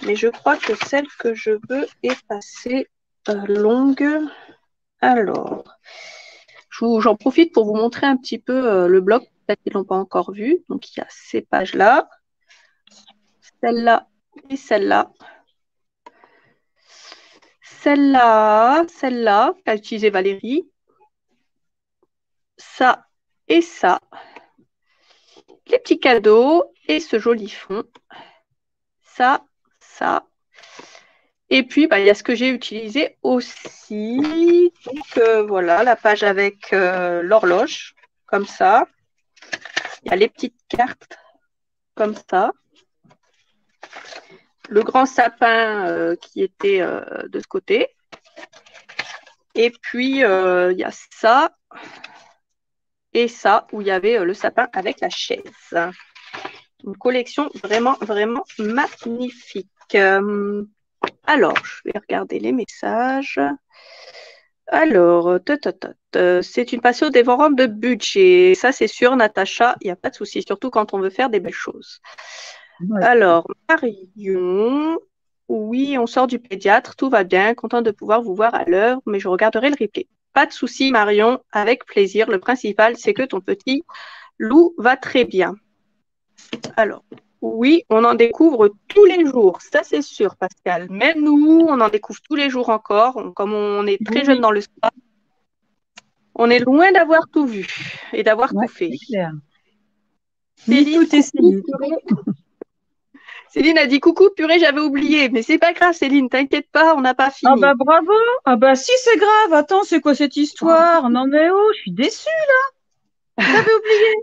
mais je crois que celle que je veux est assez longue. Alors, j'en profite pour vous montrer un petit peu le blog, peut-être qu'ils ne l'ont pas encore vu. Donc, il y a ces pages-là, celle-là et celle-là. Celle-là, qu'a utilisé Valérie. Ça et ça. Les petits cadeaux et ce joli fond. Ça. Et puis, il y a ce que j'ai utilisé aussi. Donc, voilà, la page avec l'horloge, comme ça. Il y a les petites cartes, comme ça. Le grand sapin qui était de ce côté. Et puis, il y a ça et ça, où il y avait le sapin avec la chaise. Une collection vraiment, vraiment magnifique. Alors, je vais regarder les messages. Alors, c'est une passion dévorante de budget. Ça, c'est sûr, Natacha, il n'y a pas de souci, surtout quand on veut faire des belles choses. Ouais. Alors, Marion, oui, on sort du pédiatre, tout va bien, content de pouvoir vous voir à l'heure, mais je regarderai le replay. Pas de souci, Marion, avec plaisir. Le principal, c'est que ton petit loup va très bien. Alors, oui, on en découvre tous les jours, ça c'est sûr, Pascal. Même nous, on en découvre tous les jours encore. Comme on est très jeune dans le sport, on est loin d'avoir tout vu et d'avoir tout fait. C'est clair. Céline, tout est Céline. Céline a dit coucou, purée, j'avais oublié. Mais c'est pas grave, Céline, t'inquiète pas, on n'a pas fini. Ah bah bravo. Ah bah si, c'est grave. Attends, c'est quoi cette histoire? Non mais oh, je suis déçue là. T'avais oublié.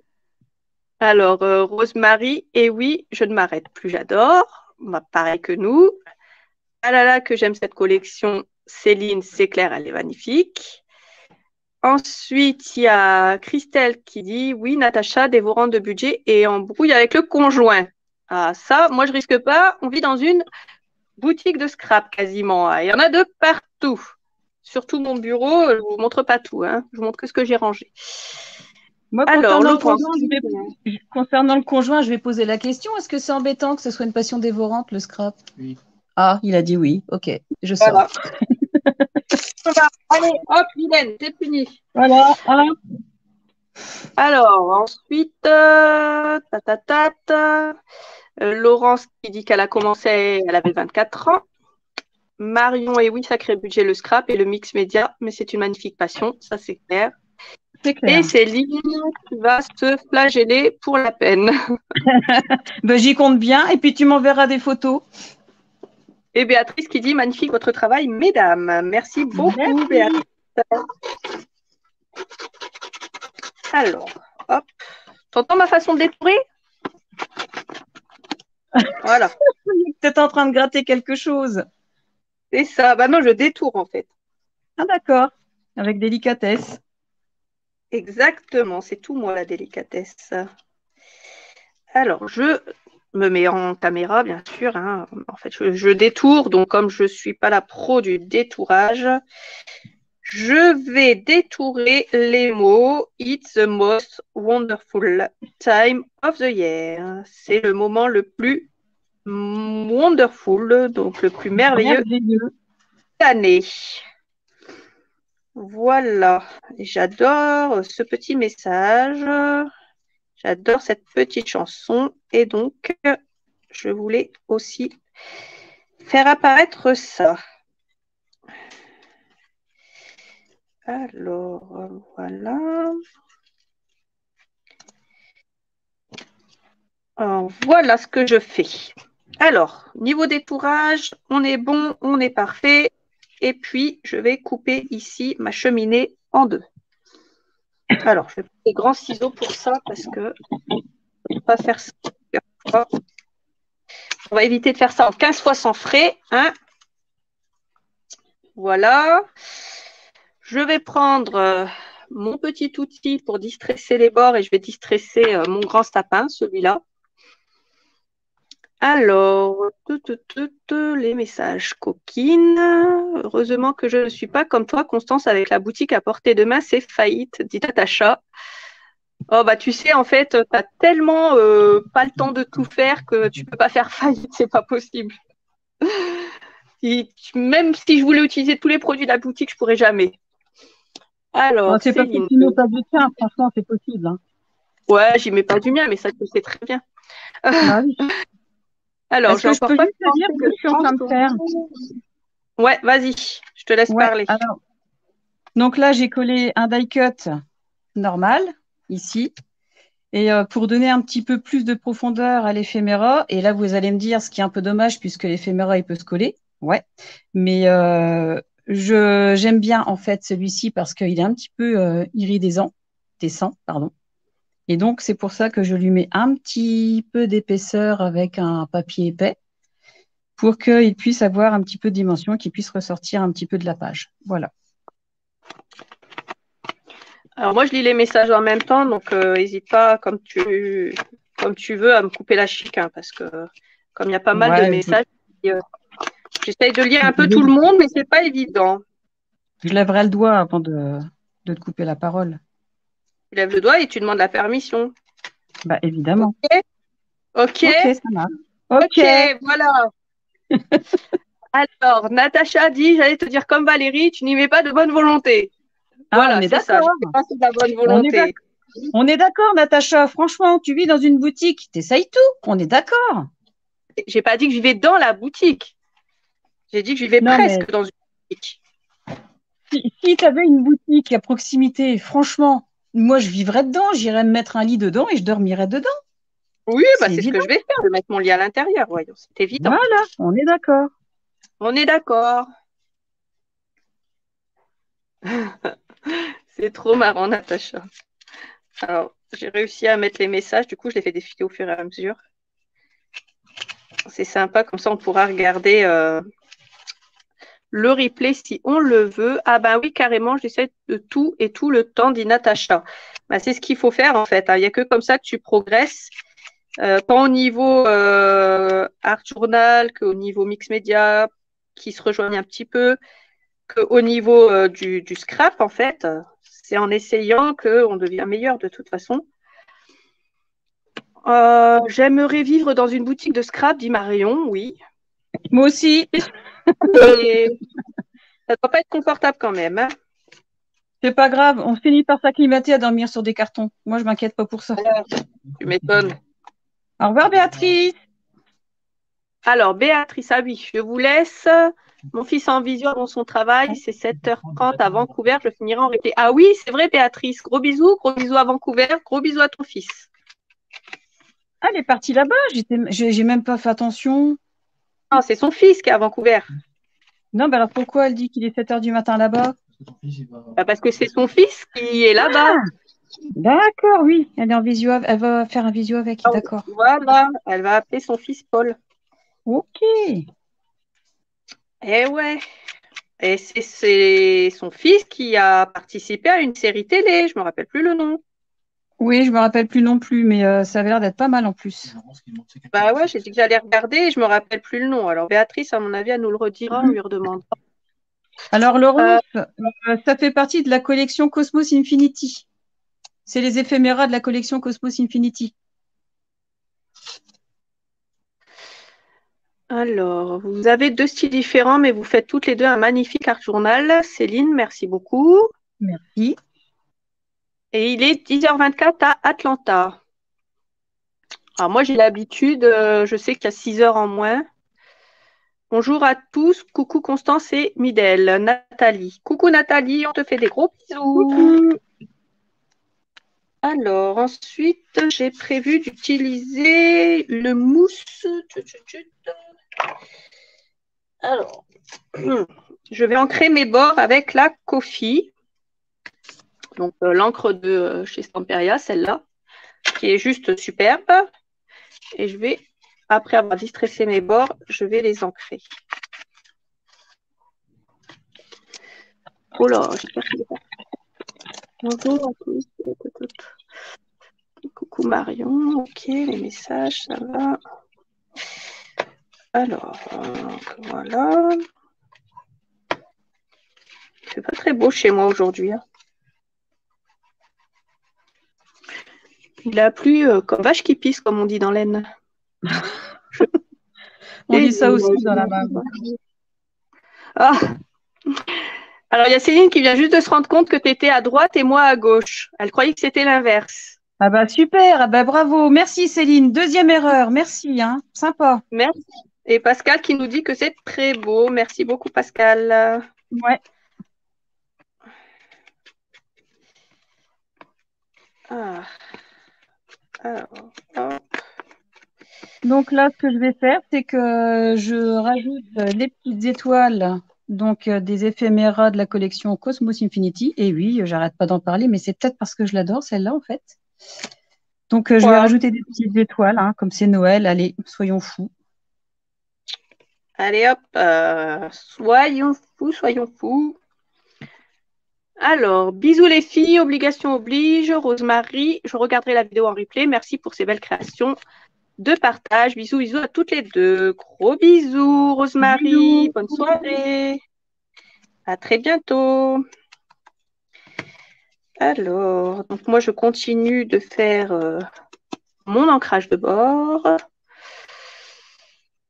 Alors, Rosemary, et oui, je ne m'arrête plus, j'adore. Pareil que nous. Ah là là, que j'aime cette collection. Céline, c'est clair, elle est magnifique. Ensuite, il y a Christelle qui dit oui, Natacha, dévorante de budget et embrouille avec le conjoint. Ah, ça, moi, je risque pas. On vit dans une boutique de scrap quasiment. Il y en a de partout. Surtout mon bureau, je ne vous montre pas tout. Hein. Je vous montre que ce que j'ai rangé. Moi, Alors, concernant le conjoint, je vais poser la question. Est-ce que c'est embêtant que ce soit une passion dévorante, le scrap? Oui. Ah, il a dit oui. Ok, je sors. Voilà. Allez, hop, Mylène, t'es punie. Voilà. Alors, ensuite, Laurence qui dit qu'elle a commencé, elle avait 24 ans. Marion, et oui, sacré budget, le scrap et le mix média, mais c'est une magnifique passion, ça c'est clair. C'est clair. Et Céline qui va se flageller pour la peine. Ben, j'y compte bien, et puis tu m'enverras des photos. Et Béatrice qui dit magnifique votre travail, mesdames. Merci beaucoup, Béatrice. Alors, hop. T'entends ma façon de détourer? Voilà. Tu es en train de gratter quelque chose. C'est ça. Bah non, je détourne en fait. Ah d'accord. Avec délicatesse. Exactement. C'est tout moi la délicatesse. Alors, je me mets en caméra, bien sûr. Hein. En fait, je détourne. Donc, comme je ne suis pas la pro du détourage, je vais détourer les mots « It's the most wonderful time of the year ». C'est le moment le plus wonderful, donc le plus merveilleux de l'année. Voilà. J'adore ce petit message. J'adore cette petite chanson. Et donc, je voulais aussi faire apparaître ça. Alors, voilà. Alors, voilà ce que je fais. Alors, niveau détourage, on est bon, on est parfait. Et puis, je vais couper ici ma cheminée en deux. Alors, je vais prendre des grands ciseaux pour ça parce que je ne peux pas faire ça. On va éviter de faire ça en 15 fois sans frais. Hein. Voilà. Je vais prendre mon petit outil pour distresser les bords et je vais distresser mon grand sapin, celui-là. Alors, les messages coquines. Heureusement que je ne suis pas comme toi, Constance, avec la boutique à portée de main, c'est faillite, dit Natacha. Oh, bah, tu sais, en fait, tu n'as tellement pas le temps de tout faire que tu ne peux pas faire faillite, c'est pas possible. Même si je voulais utiliser tous les produits de la boutique, je ne pourrais jamais. Alors, c'est pas Céline. possible, pas du tien, franchement, c'est possible. Hein. Ouais, j'y mets pas du mien, mais ça, tu sais très bien. Bah oui. Alors, est-ce que je peux juste te dire ce que je suis en train de faire? Ouais, vas-y, je te laisse parler. Alors, donc là, j'ai collé un die cut normal, ici. Et pour donner un petit peu plus de profondeur à l'éphéméra, et là, vous allez me dire, ce qui est un peu dommage, puisque l'éphéméra, il peut se coller. Ouais. Mais j'aime bien, en fait, celui-ci, parce qu'il est un petit peu iridescent, pardon. Et donc, c'est pour ça que je lui mets un petit peu d'épaisseur avec un papier épais pour qu'il puisse avoir un petit peu de dimension, qu'il puisse ressortir un petit peu de la page. Voilà. Alors, moi, je lis les messages en même temps, donc n'hésite pas, comme tu veux, à me couper la chic, hein, parce que comme il y a pas mal de messages, j'essaye de lire un peu tout le monde, mais c'est pas évident. Je lèverai le doigt avant de te couper la parole. Tu lèves le doigt et tu demandes la permission. Bah, évidemment. Ok, ça marche. Ok, voilà. Alors, Natacha dit, j'allais te dire comme Valérie, tu n'y mets pas de bonne volonté. Voilà, c'est ça, je ne fais pas de la bonne volonté. On est d'accord, Natacha. Franchement, tu vis dans une boutique, t'essayes tout. On est d'accord. J'ai pas dit que je vivais dans la boutique. J'ai dit que je vivais presque dans une boutique. Si tu avais une boutique à proximité, franchement, moi, je vivrais dedans. J'irais me mettre un lit dedans et je dormirais dedans. Oui, bah, c'est ce que je vais faire. Je vais mettre mon lit à l'intérieur, voyons. C'est évident. Voilà, on est d'accord. On est d'accord. C'est trop marrant, Natacha. Alors, j'ai réussi à mettre les messages. Du coup, je les fais défiler au fur et à mesure. C'est sympa. Comme ça, on pourra regarder le replay si on le veut. Ah ben oui, carrément, j'essaie de tout et tout le temps, dit Natacha. Ben, c'est ce qu'il faut faire, en fait. Il n'y a que comme ça que tu progresses. Tant au niveau art journal qu'au niveau mix média, qui se rejoignent un petit peu, qu'au niveau du scrap, en fait. C'est en essayant qu'on devient meilleur de toute façon. J'aimerais vivre dans une boutique de scrap, dit Marion, oui. Moi aussi. Et ça ne doit pas être confortable quand même. Hein. C'est pas grave, on finit par s'acclimater à dormir sur des cartons. Moi, je m'inquiète pas pour ça. Tu m'étonnes. Au revoir, Béatrice. Alors, Béatrice, ah oui, je vous laisse. Mon fils est en visio avant son travail, c'est 7h30 à Vancouver, je finirai en replay. Ah oui, c'est vrai, Béatrice. Gros bisous à Vancouver, gros bisous à ton fils. Ah, elle est partie là-bas, j'ai même pas fait attention. Non, c'est son fils qui est à Vancouver. Non, bah alors pourquoi elle dit qu'il est 7h du matin là-bas? Bah parce que c'est son fils qui est là-bas. D'accord, oui. Elle est en visio, elle va faire un visio avec, d'accord. Voilà, elle va appeler son fils Paul. Ok. Eh ouais. Et c'est son fils qui a participé à une série télé, je me rappelle plus le nom. Oui, je me rappelle plus non plus, mais ça avait l'air d'être pas mal en plus. Bah ouais, j'ai dit que j'allais regarder et je me rappelle plus le nom. Alors Béatrice, à mon avis, elle nous le redira, on lui redemandera. Alors Laurence, ça fait partie de la collection Cosmos Infinity. C'est les éphéméras de la collection Cosmos Infinity. Alors, vous avez deux styles différents, mais vous faites toutes les deux un magnifique art journal. Céline, merci beaucoup. Merci. Et il est 10h24 à Atlanta. Alors moi, j'ai l'habitude, je sais qu'il y a 6 heures en moins. Bonjour à tous. Coucou Constance et Midel. Nathalie. Coucou Nathalie, on te fait des gros bisous. Alors, ensuite, j'ai prévu d'utiliser le mousse. Alors, je vais ancrer mes bords avec la Kofi. Donc, l'encre de chez Stamperia, celle-là, qui est juste superbe. Et je vais, après avoir distressé mes bords, je vais les ancrer. Oh là, j'espère qu'il est pas. Bonjour à tous. Coucou Marion. Ok, les messages, ça va. Alors, voilà. C'est pas très beau chez moi aujourd'hui. Hein. Il a plu comme vache qui pisse, comme on dit dans l'Aisne. On dit ça aussi dans la Marne. Ah. Alors, il y a Céline qui vient juste de se rendre compte que tu étais à droite et moi à gauche. Elle croyait que c'était l'inverse. Ah bah super, ah bah bravo, merci Céline. Deuxième erreur, merci, hein, sympa. Merci. Et Pascal qui nous dit que c'est très beau. Merci beaucoup Pascal. Ouais. Ah. Alors, hop. Donc là, ce que je vais faire, c'est que je rajoute les petites étoiles, donc des éphéméras de la collection Cosmos Infinity. Et oui, j'arrête pas d'en parler, mais c'est peut-être parce que je l'adore, celle-là, en fait. Donc je vais rajouter des petites étoiles, hein, comme c'est Noël. Allez, soyons fous. Allez hop, soyons fous, soyons fous. Alors, bisous les filles, obligation oblige. Rosemary, je regarderai la vidéo en replay. Merci pour ces belles créations de partage. Bisous, bisous à toutes les deux. Gros bisous, Rosemary. Bisous. Bonne soirée. À très bientôt. Alors, donc moi, je continue de faire mon ancrage de bord.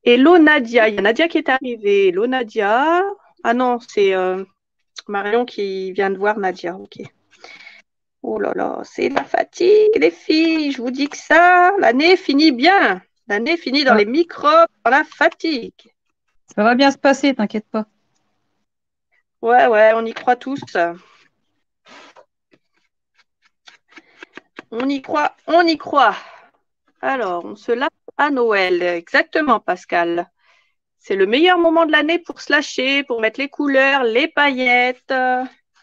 Hello Nadia. Il y a Nadia qui est arrivée. Hello Nadia. Ah non, c'est Marion qui vient de voir Nadia. Ok. Oh là là, c'est la fatigue, les filles. Je vous dis que ça, l'année finit bien. L'année finit dans les microbes, dans la fatigue. Ça va bien se passer, t'inquiète pas. Ouais, ouais, on y croit tous. On y croit, on y croit. Alors, on se lave à Noël. Exactement, Pascal. C'est le meilleur moment de l'année pour se lâcher, pour mettre les couleurs, les paillettes.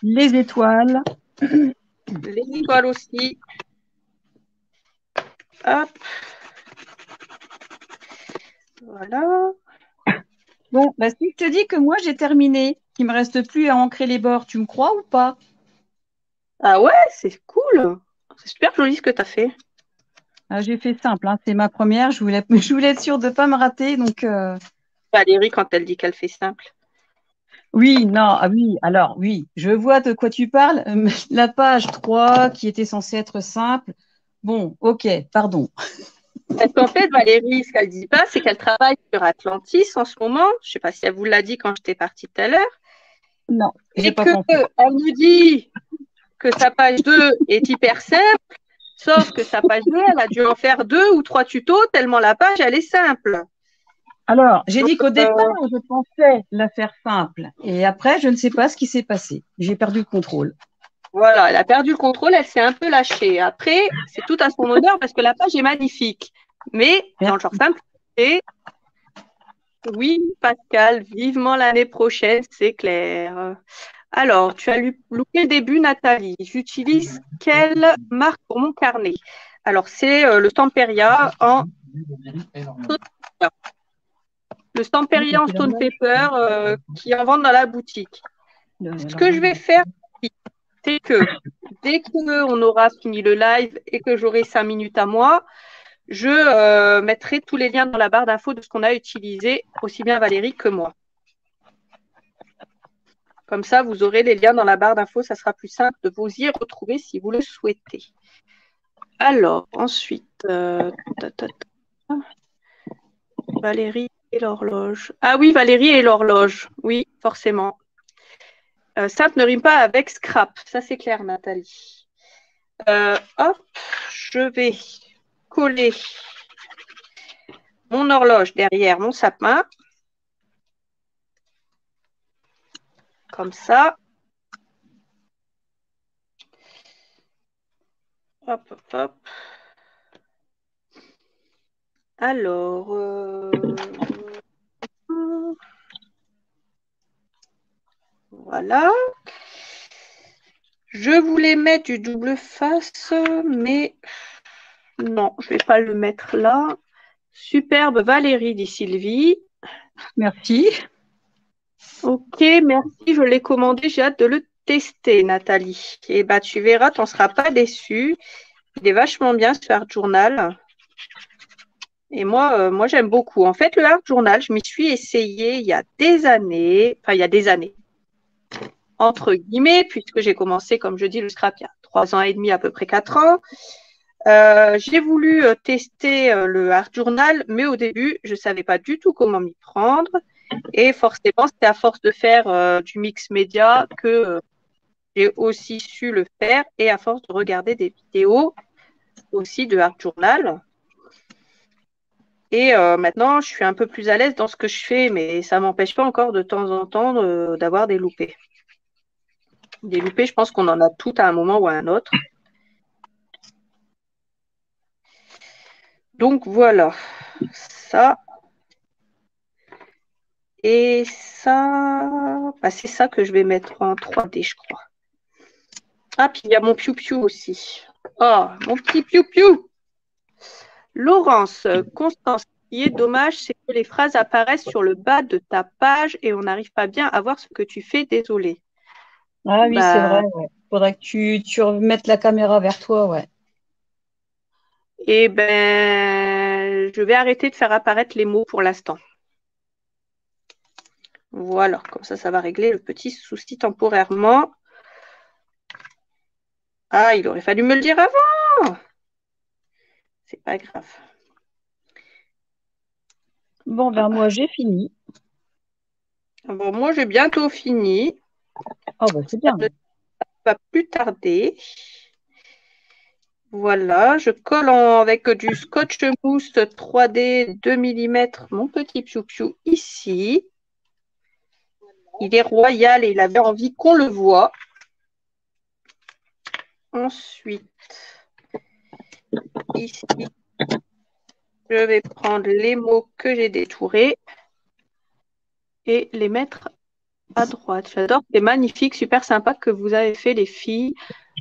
Les étoiles. Les étoiles aussi. Hop. Voilà. Bon, bah, si je te dis que moi j'ai terminé, qu'il me reste plus à ancrer les bords, tu me crois ou pas? Ah ouais, c'est cool. C'est super joli ce que tu as fait. Ah, j'ai fait simple, hein. C'est ma première. Je voulais être sûre de ne pas me rater. Donc, Valérie, quand elle dit qu'elle fait simple. oui, non, ah oui, alors oui, je vois de quoi tu parles. La page 3 qui était censée être simple. Bon, ok, pardon. Parce qu'en fait, Valérie, ce qu'elle ne dit pas, c'est qu'elle travaille sur Atlantis en ce moment. Je ne sais pas si elle vous l'a dit quand j'étais partie tout à l'heure. Non, j'ai Et pas pensé. qu'elle nous dit que sa page 2 est hyper simple, sauf que sa page 2, elle a dû en faire 2 ou 3 tutos tellement la page, elle est simple. Alors, j'ai dit qu'au départ, je pensais la faire simple. Et après, je ne sais pas ce qui s'est passé. J'ai perdu le contrôle. Voilà, elle a perdu le contrôle, elle s'est un peu lâchée. Après, c'est tout à son honneur parce que la page est magnifique. Mais dans le genre simplicité, oui, Pascal, vivement l'année prochaine, c'est clair. Alors, tu as loupé le début, Nathalie. J'utilise quelle marque pour mon carnet? Alors, c'est le Stamperia en le Stamperia en Stone Paper qui en vendent dans la boutique. Ce que je vais faire, c'est que dès qu'on aura fini le live et que j'aurai 5 minutes à moi, je mettrai tous les liens dans la barre d'infos de ce qu'on a utilisé, aussi bien Valérie que moi. Comme ça, vous aurez les liens dans la barre d'infos. Ça sera plus simple de vous y retrouver si vous le souhaitez. Alors, ensuite, Valérie et l'horloge. Ah oui, Valérie et l'horloge. Oui, forcément. Simple ne rime pas avec scrap. Ça, c'est clair, Nathalie. Hop, je vais coller mon horloge derrière mon sapin. comme ça. Hop, hop, hop. Alors, voilà. Je voulais mettre du double face, mais non, je ne vais pas le mettre là. Superbe Valérie, dit Sylvie. Merci. Ok, merci, je l'ai commandé, j'ai hâte de le tester, Nathalie. Et bah, tu verras, tu n'en seras pas déçu. Il est vachement bien, ce Art Journal. Et moi j'aime beaucoup. En fait, le Art Journal, je m'y suis essayée il y a des années, enfin, il y a des années, entre guillemets, puisque j'ai commencé, comme je dis, le scrap il y a 3 ans et demi, à peu près 4 ans. J'ai voulu tester le Art Journal, mais au début, je ne savais pas du tout comment m'y prendre. Et forcément, c'était à force de faire du mix média que j'ai aussi su le faire et à force de regarder des vidéos aussi de Art Journal. Et maintenant, je suis un peu plus à l'aise dans ce que je fais, mais ça ne m'empêche pas encore de temps en temps d'avoir des loupés. Des loupés, je pense qu'on en a tout à un moment ou à un autre. Donc voilà, ça. Et ça, bah, c'est ça que je vais mettre en 3D, je crois. Ah, puis il y a mon piou-piou aussi. Oh, mon petit piou-piou. Laurence, Constance, ce qui est dommage, c'est que les phrases apparaissent sur le bas de ta page et on n'arrive pas bien à voir ce que tu fais. Désolée. Ah oui, c'est vrai. Bah, Ouais. Faudrait que tu remettes la caméra vers toi, ouais. eh ben, je vais arrêter de faire apparaître les mots pour l'instant. Voilà, comme ça va régler le petit souci temporairement. Ah, il aurait fallu me le dire avant. C'est pas grave. Bon, ben moi, j'ai fini. Bon, moi, j'ai bientôt fini. Oh, bah, c'est bien. Ça ne va plus tarder. Voilà, je colle avec du scotch mousse 3D 2 mm mon petit piou-piou ici. Il est royal et il avait envie qu'on le voit. Ensuite, ici, je vais prendre les mots que j'ai détourés et les mettre à droite. J'adore, c'est magnifique, super sympa que vous avez fait les filles.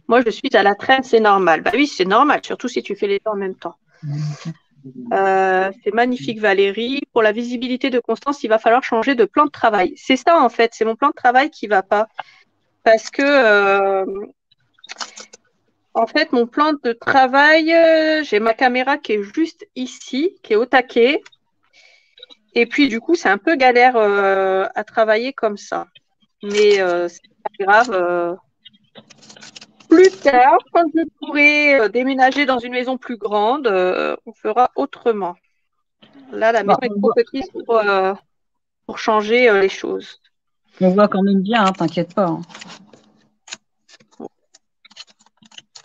Moi, je suis à la traîne, c'est normal. Bah oui, c'est normal, surtout si tu fais les deux en même temps. C'est magnifique, Valérie. Pour la visibilité de Constance, il va falloir changer de plan de travail. C'est ça, en fait, c'est mon plan de travail qui ne va pas. Parce que, en fait, mon plan de travail, j'ai ma caméra qui est juste ici, qui est au taquet. Et puis, du coup, c'est un peu galère à travailler comme ça. Mais c'est pas grave. Plus tard, quand je pourrai déménager dans une maison plus grande, on fera autrement. Là, la Bon, maison est trop petite pour changer les choses. on voit quand même bien, hein, t'inquiète pas. Hein.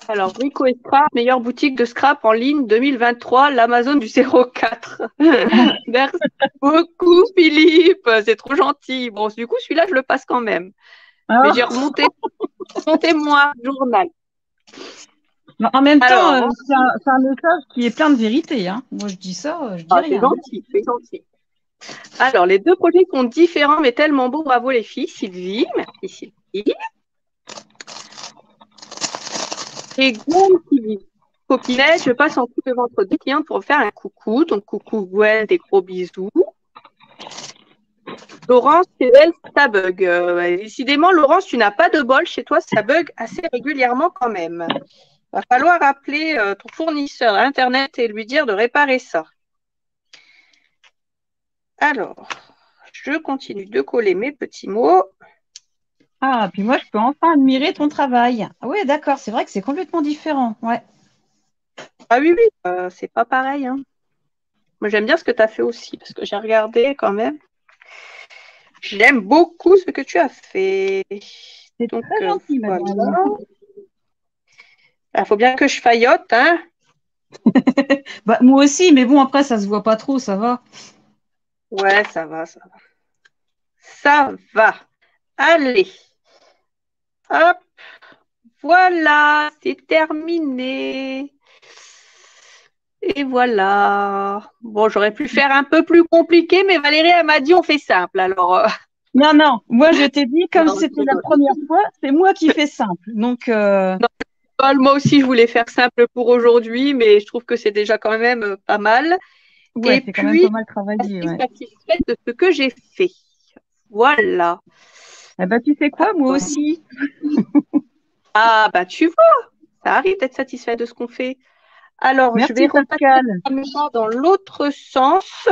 Alors, Brico et Scrap, meilleure boutique de scrap en ligne 2023, l'Amazon du 04. Merci beaucoup, Philippe. C'est trop gentil. Bon, du coup, celui-là, je le passe quand même. Mais Ah. j'ai remonté moi journal. En même temps, Alors, c'est un message qui est plein de vérité. Hein. Moi, je dis ça, je dis c'est rien. gentil, c'est gentil. Alors, les deux projets sont différents, mais tellement beaux. Bravo, les filles. Sylvie, merci, Sylvie. Et Gwen qui dit copinette, je passe en coup de ventre des clients pour faire un coucou. Donc, coucou Gwen, des gros bisous. Laurence, c'est elle, ça bug. Décidément, Laurence, tu n'as pas de bol. Chez toi, ça bug assez régulièrement quand même. Il va falloir appeler ton fournisseur Internet et lui dire de réparer ça. Alors, je continue de coller mes petits mots. Ah, puis moi, je peux enfin admirer ton travail. Ah oui, d'accord, c'est vrai que c'est complètement différent. Ouais. Ah oui, oui, c'est pas pareil. Hein. Moi, j'aime bien ce que tu as fait aussi, parce que j'ai regardé quand même. J'aime beaucoup ce que tu as fait. C'est Donc, très gentil, voilà. mademoiselle. Il faut bien que je faillote, hein. Bah, moi aussi, mais bon, après, ça se voit pas trop, ça va. Ouais, ça va, ça va. Ça va. Allez, hop, voilà, c'est terminé. Et voilà. Bon, j'aurais pu faire un peu plus compliqué, mais Valérie, elle m'a dit on fait simple. Alors, Non, non, moi je t'ai dit, comme non, je c'était la rigole. première fois, c'est moi qui fais simple. Donc, Moi aussi, je voulais faire simple pour aujourd'hui, mais je trouve que c'est déjà quand même pas mal. ouais, Et c'est quand même pas puis, mal travaillé, assez ouais. satisfaite de ce que j'ai fait. Voilà. Eh ben, tu sais quoi, moi Alors, aussi. ah, bah, tu vois, ça arrive d'être satisfait de ce qu'on fait. Alors, je vais Merci, repasser Pascal. la caméra dans l'autre sens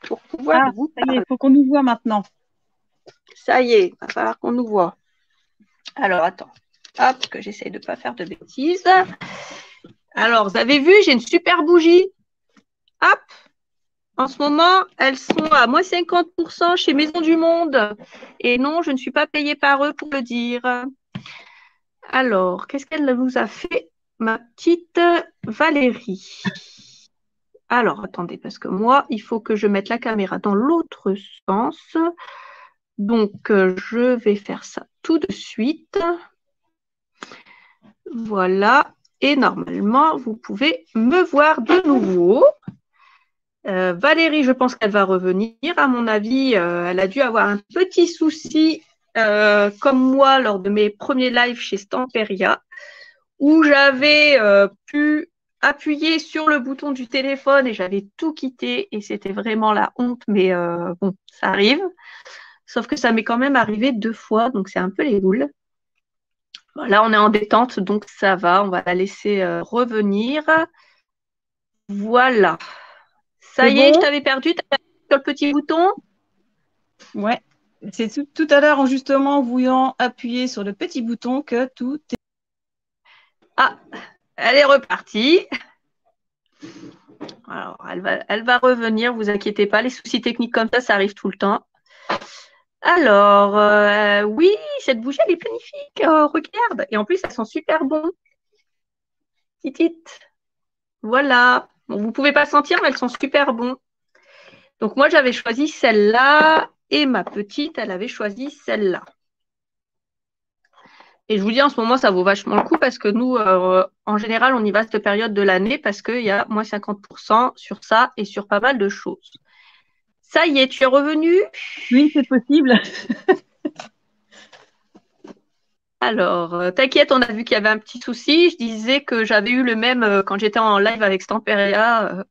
pour pouvoir Ah, vous ça y est, parler. il faut qu'on nous voit maintenant. Ça y est, il va falloir qu'on nous voit. Alors, attends. Hop, que j'essaye de ne pas faire de bêtises. Alors, vous avez vu, j'ai une super bougie. Hop, en ce moment, elles sont à moins 50% chez Maison du Monde. Et non, je ne suis pas payée par eux pour le dire. Alors, qu'est-ce qu'elle nous a fait, ma petite Valérie? Alors, attendez, parce que moi, il faut que je mette la caméra dans l'autre sens. Donc, je vais faire ça tout de suite. Voilà. Et normalement, vous pouvez me voir de nouveau. Valérie, je pense qu'elle va revenir. À mon avis, elle a dû avoir un petit souci, comme moi, lors de mes premiers lives chez Stamperia, où j'avais pu appuyer sur le bouton du téléphone et j'avais tout quitté et c'était vraiment la honte, mais bon, ça arrive. Sauf que ça m'est quand même arrivé 2 fois, donc c'est un peu les boules. Voilà, on est en détente, donc ça va, on va la laisser revenir. Voilà. Ça C'est y est, je bon? t'avais perdu, tu as sur le petit bouton. Ouais. C'est tout à l'heure, en justement, en voulant appuyer sur le petit bouton que tout est. Ah, elle est repartie. Alors, elle va revenir, vous inquiétez pas, les soucis techniques comme ça arrive tout le temps. Alors, oui, cette bougie, elle est magnifique, regarde. Et en plus, elles sont super bon. Petites. Voilà. Bon, vous ne pouvez pas sentir, mais elles sont super bons. Donc, moi, j'avais choisi celle-là et ma petite, elle avait choisi celle-là. Et je vous dis, en ce moment, ça vaut vachement le coup parce que nous, en général, on y va cette période de l'année parce qu'il y a moins 50% sur ça et sur pas mal de choses. Ça y est, tu es revenu? Oui, c'est possible. Alors, t'inquiète, on a vu qu'il y avait un petit souci. Je disais que j'avais eu le même quand j'étais en live avec Stamperia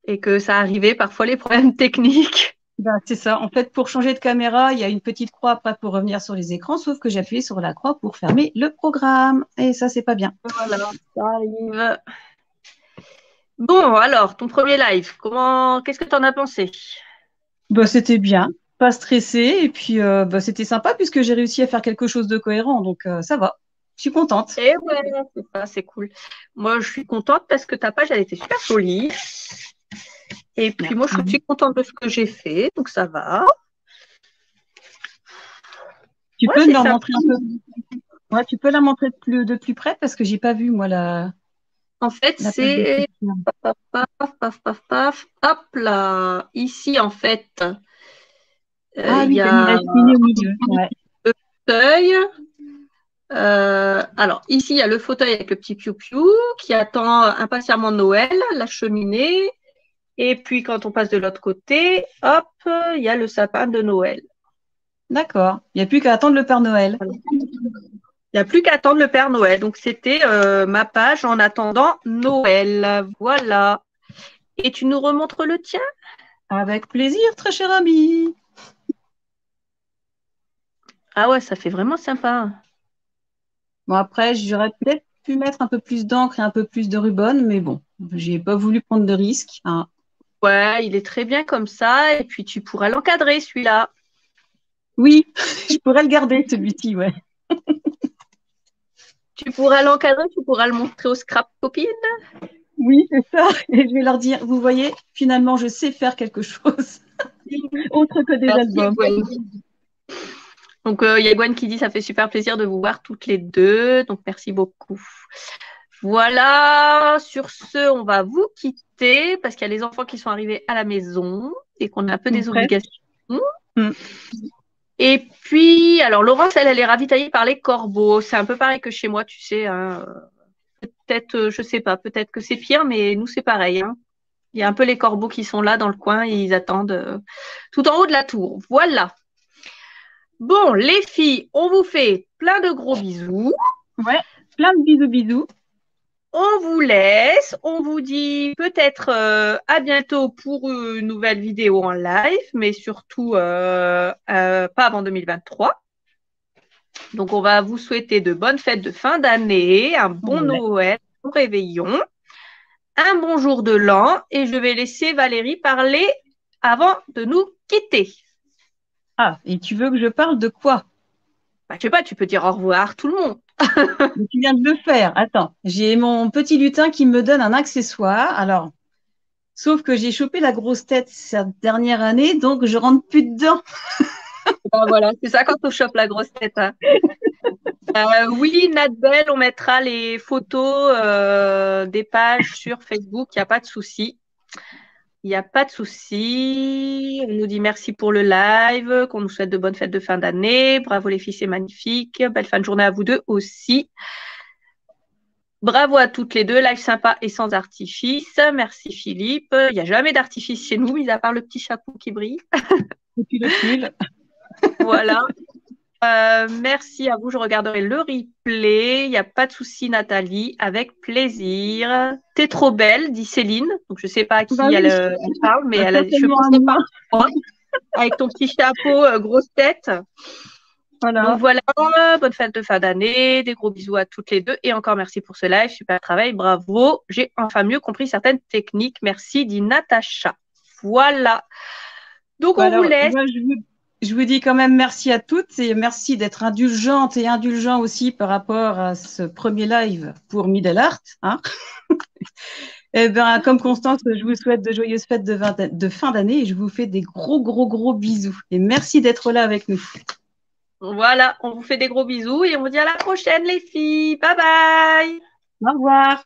et que ça arrivait parfois les problèmes techniques. Ben, c'est ça. En fait, pour changer de caméra, il y a une petite croix après pour revenir sur les écrans, sauf que j'ai appuyé sur la croix pour fermer le programme. Et ça, c'est pas bien. Voilà, ça arrive. Bon, alors, ton premier live, qu'est-ce que tu en as pensé? Bah, c'était bien, pas stressé, et puis bah, c'était sympa puisque j'ai réussi à faire quelque chose de cohérent, donc ça va. Je suis contente. Eh ouais, c'est ça, c'est cool. Moi, je suis contente parce que ta page, elle était super jolie. Et puis, moi, je suis Merci. aussi contente de ce que j'ai fait, donc ça va. Tu Ouais, peux me c'est la sympa. montrer un peu. Ouais, tu peux la montrer de plus près parce que j'ai pas vu moi En fait, la page de c'est structure. paf, paf, paf, paf, paf. Hop là. Ici, en fait, Ah il oui, y t'as mis a la cheminée au milieu. Ouais. le fauteuil. Alors, ici, il y a le fauteuil avec le petit piou-piou qui attend impatiemment Noël, la cheminée. Et puis, quand on passe de l'autre côté, hop, il y a le sapin de Noël. D'accord. Il n'y a plus qu'à attendre le Père Noël. Voilà. Il n'y a plus qu'à attendre le Père Noël. Donc, c'était ma page en attendant Noël. Voilà. Et tu nous remontres le tien? Avec plaisir, très cher ami. Ah ouais, ça fait vraiment sympa. Bon, après, j'aurais peut-être pu mettre un peu plus d'encre et un peu plus de ruban, mais bon, j'ai pas voulu prendre de risques, hein. Ouais, il est très bien comme ça. Et puis, tu pourras l'encadrer, celui-là. Oui, je pourrais le garder, celui-ci, ouais. Tu pourras l'encadrer, tu pourras le montrer aux scrap copines. Oui, c'est ça. Et je vais leur dire, vous voyez, finalement, je sais faire quelque chose autre que des Merci, albums. Gwen. Donc, il y a Gwen qui dit ça fait super plaisir de vous voir toutes les deux. Donc, merci beaucoup. Voilà, sur ce, on va vous quitter parce qu'il y a les enfants qui sont arrivés à la maison et qu'on a un peu des Presque. obligations. Mm. Et puis, alors Laurence, elle est ravitaillée par les corbeaux. C'est un peu pareil que chez moi, tu sais. Hein. Peut-être, je sais pas, peut-être que c'est pire, mais nous, c'est pareil. Hein. Il y a un peu les corbeaux qui sont là dans le coin et ils attendent tout en haut de la tour. Voilà. Bon, les filles, on vous fait plein de gros bisous. Ouais, plein de bisous, bisous. On vous laisse. On vous dit peut-être à bientôt pour une nouvelle vidéo en live, mais surtout pas avant 2023. Donc, on va vous souhaiter de bonnes fêtes de fin d'année, un bon Ouais. Noël, un bon réveillon, un bon jour de l'an. Et je vais laisser Valérie parler avant de nous quitter. Ah, et tu veux que je parle de quoi? Bah, je sais pas, tu peux dire au revoir tout le monde. Mais tu viens de le faire. Attends, j'ai mon petit lutin qui me donne un accessoire. Alors, sauf que j'ai chopé la grosse tête cette dernière année, donc je rentre plus dedans. Ben voilà, c'est ça quand on chope la grosse tête. Hein. Oui, Nadbel, on mettra les photos des pages sur Facebook, il n'y a pas de souci. Il n'y a pas de souci. On nous dit merci pour le live, qu'on nous souhaite de bonnes fêtes de fin d'année. Bravo les filles, c'est magnifique. Belle fin de journée à vous deux aussi. Bravo à toutes les deux, live sympa et sans artifice. Merci Philippe. Il n'y a jamais d'artifice chez nous, mis à part le petit chapeau qui brille. Et puis le pull. Voilà. Merci à vous, je regarderai le replay. Il n'y a pas de souci, Nathalie, avec plaisir. T'es trop belle, dit Céline. Donc, je ne sais pas à qui Bah oui, elle parle, mais je certainement pense à qu'elle moi. parle de moi, avec ton petit chapeau, grosse tête. Donc, Voilà. voilà, bonne fête de fin d'année. Des gros bisous à toutes les deux. Et encore merci pour ce live. Super travail, bravo. J'ai enfin mieux compris certaines techniques. Merci, dit Natacha. Voilà. Donc, on vous Alors, laisse. moi, je vous dis quand même merci à toutes et merci d'être indulgentes et indulgents aussi par rapport à ce premier live pour Middle Art. Hein. Eh bien, comme Constance, je vous souhaite de joyeuses fêtes de fin d'année et je vous fais des gros, gros, gros bisous. Et merci d'être là avec nous. Voilà, on vous fait des gros bisous et on vous dit à la prochaine, les filles. Bye bye. Au revoir.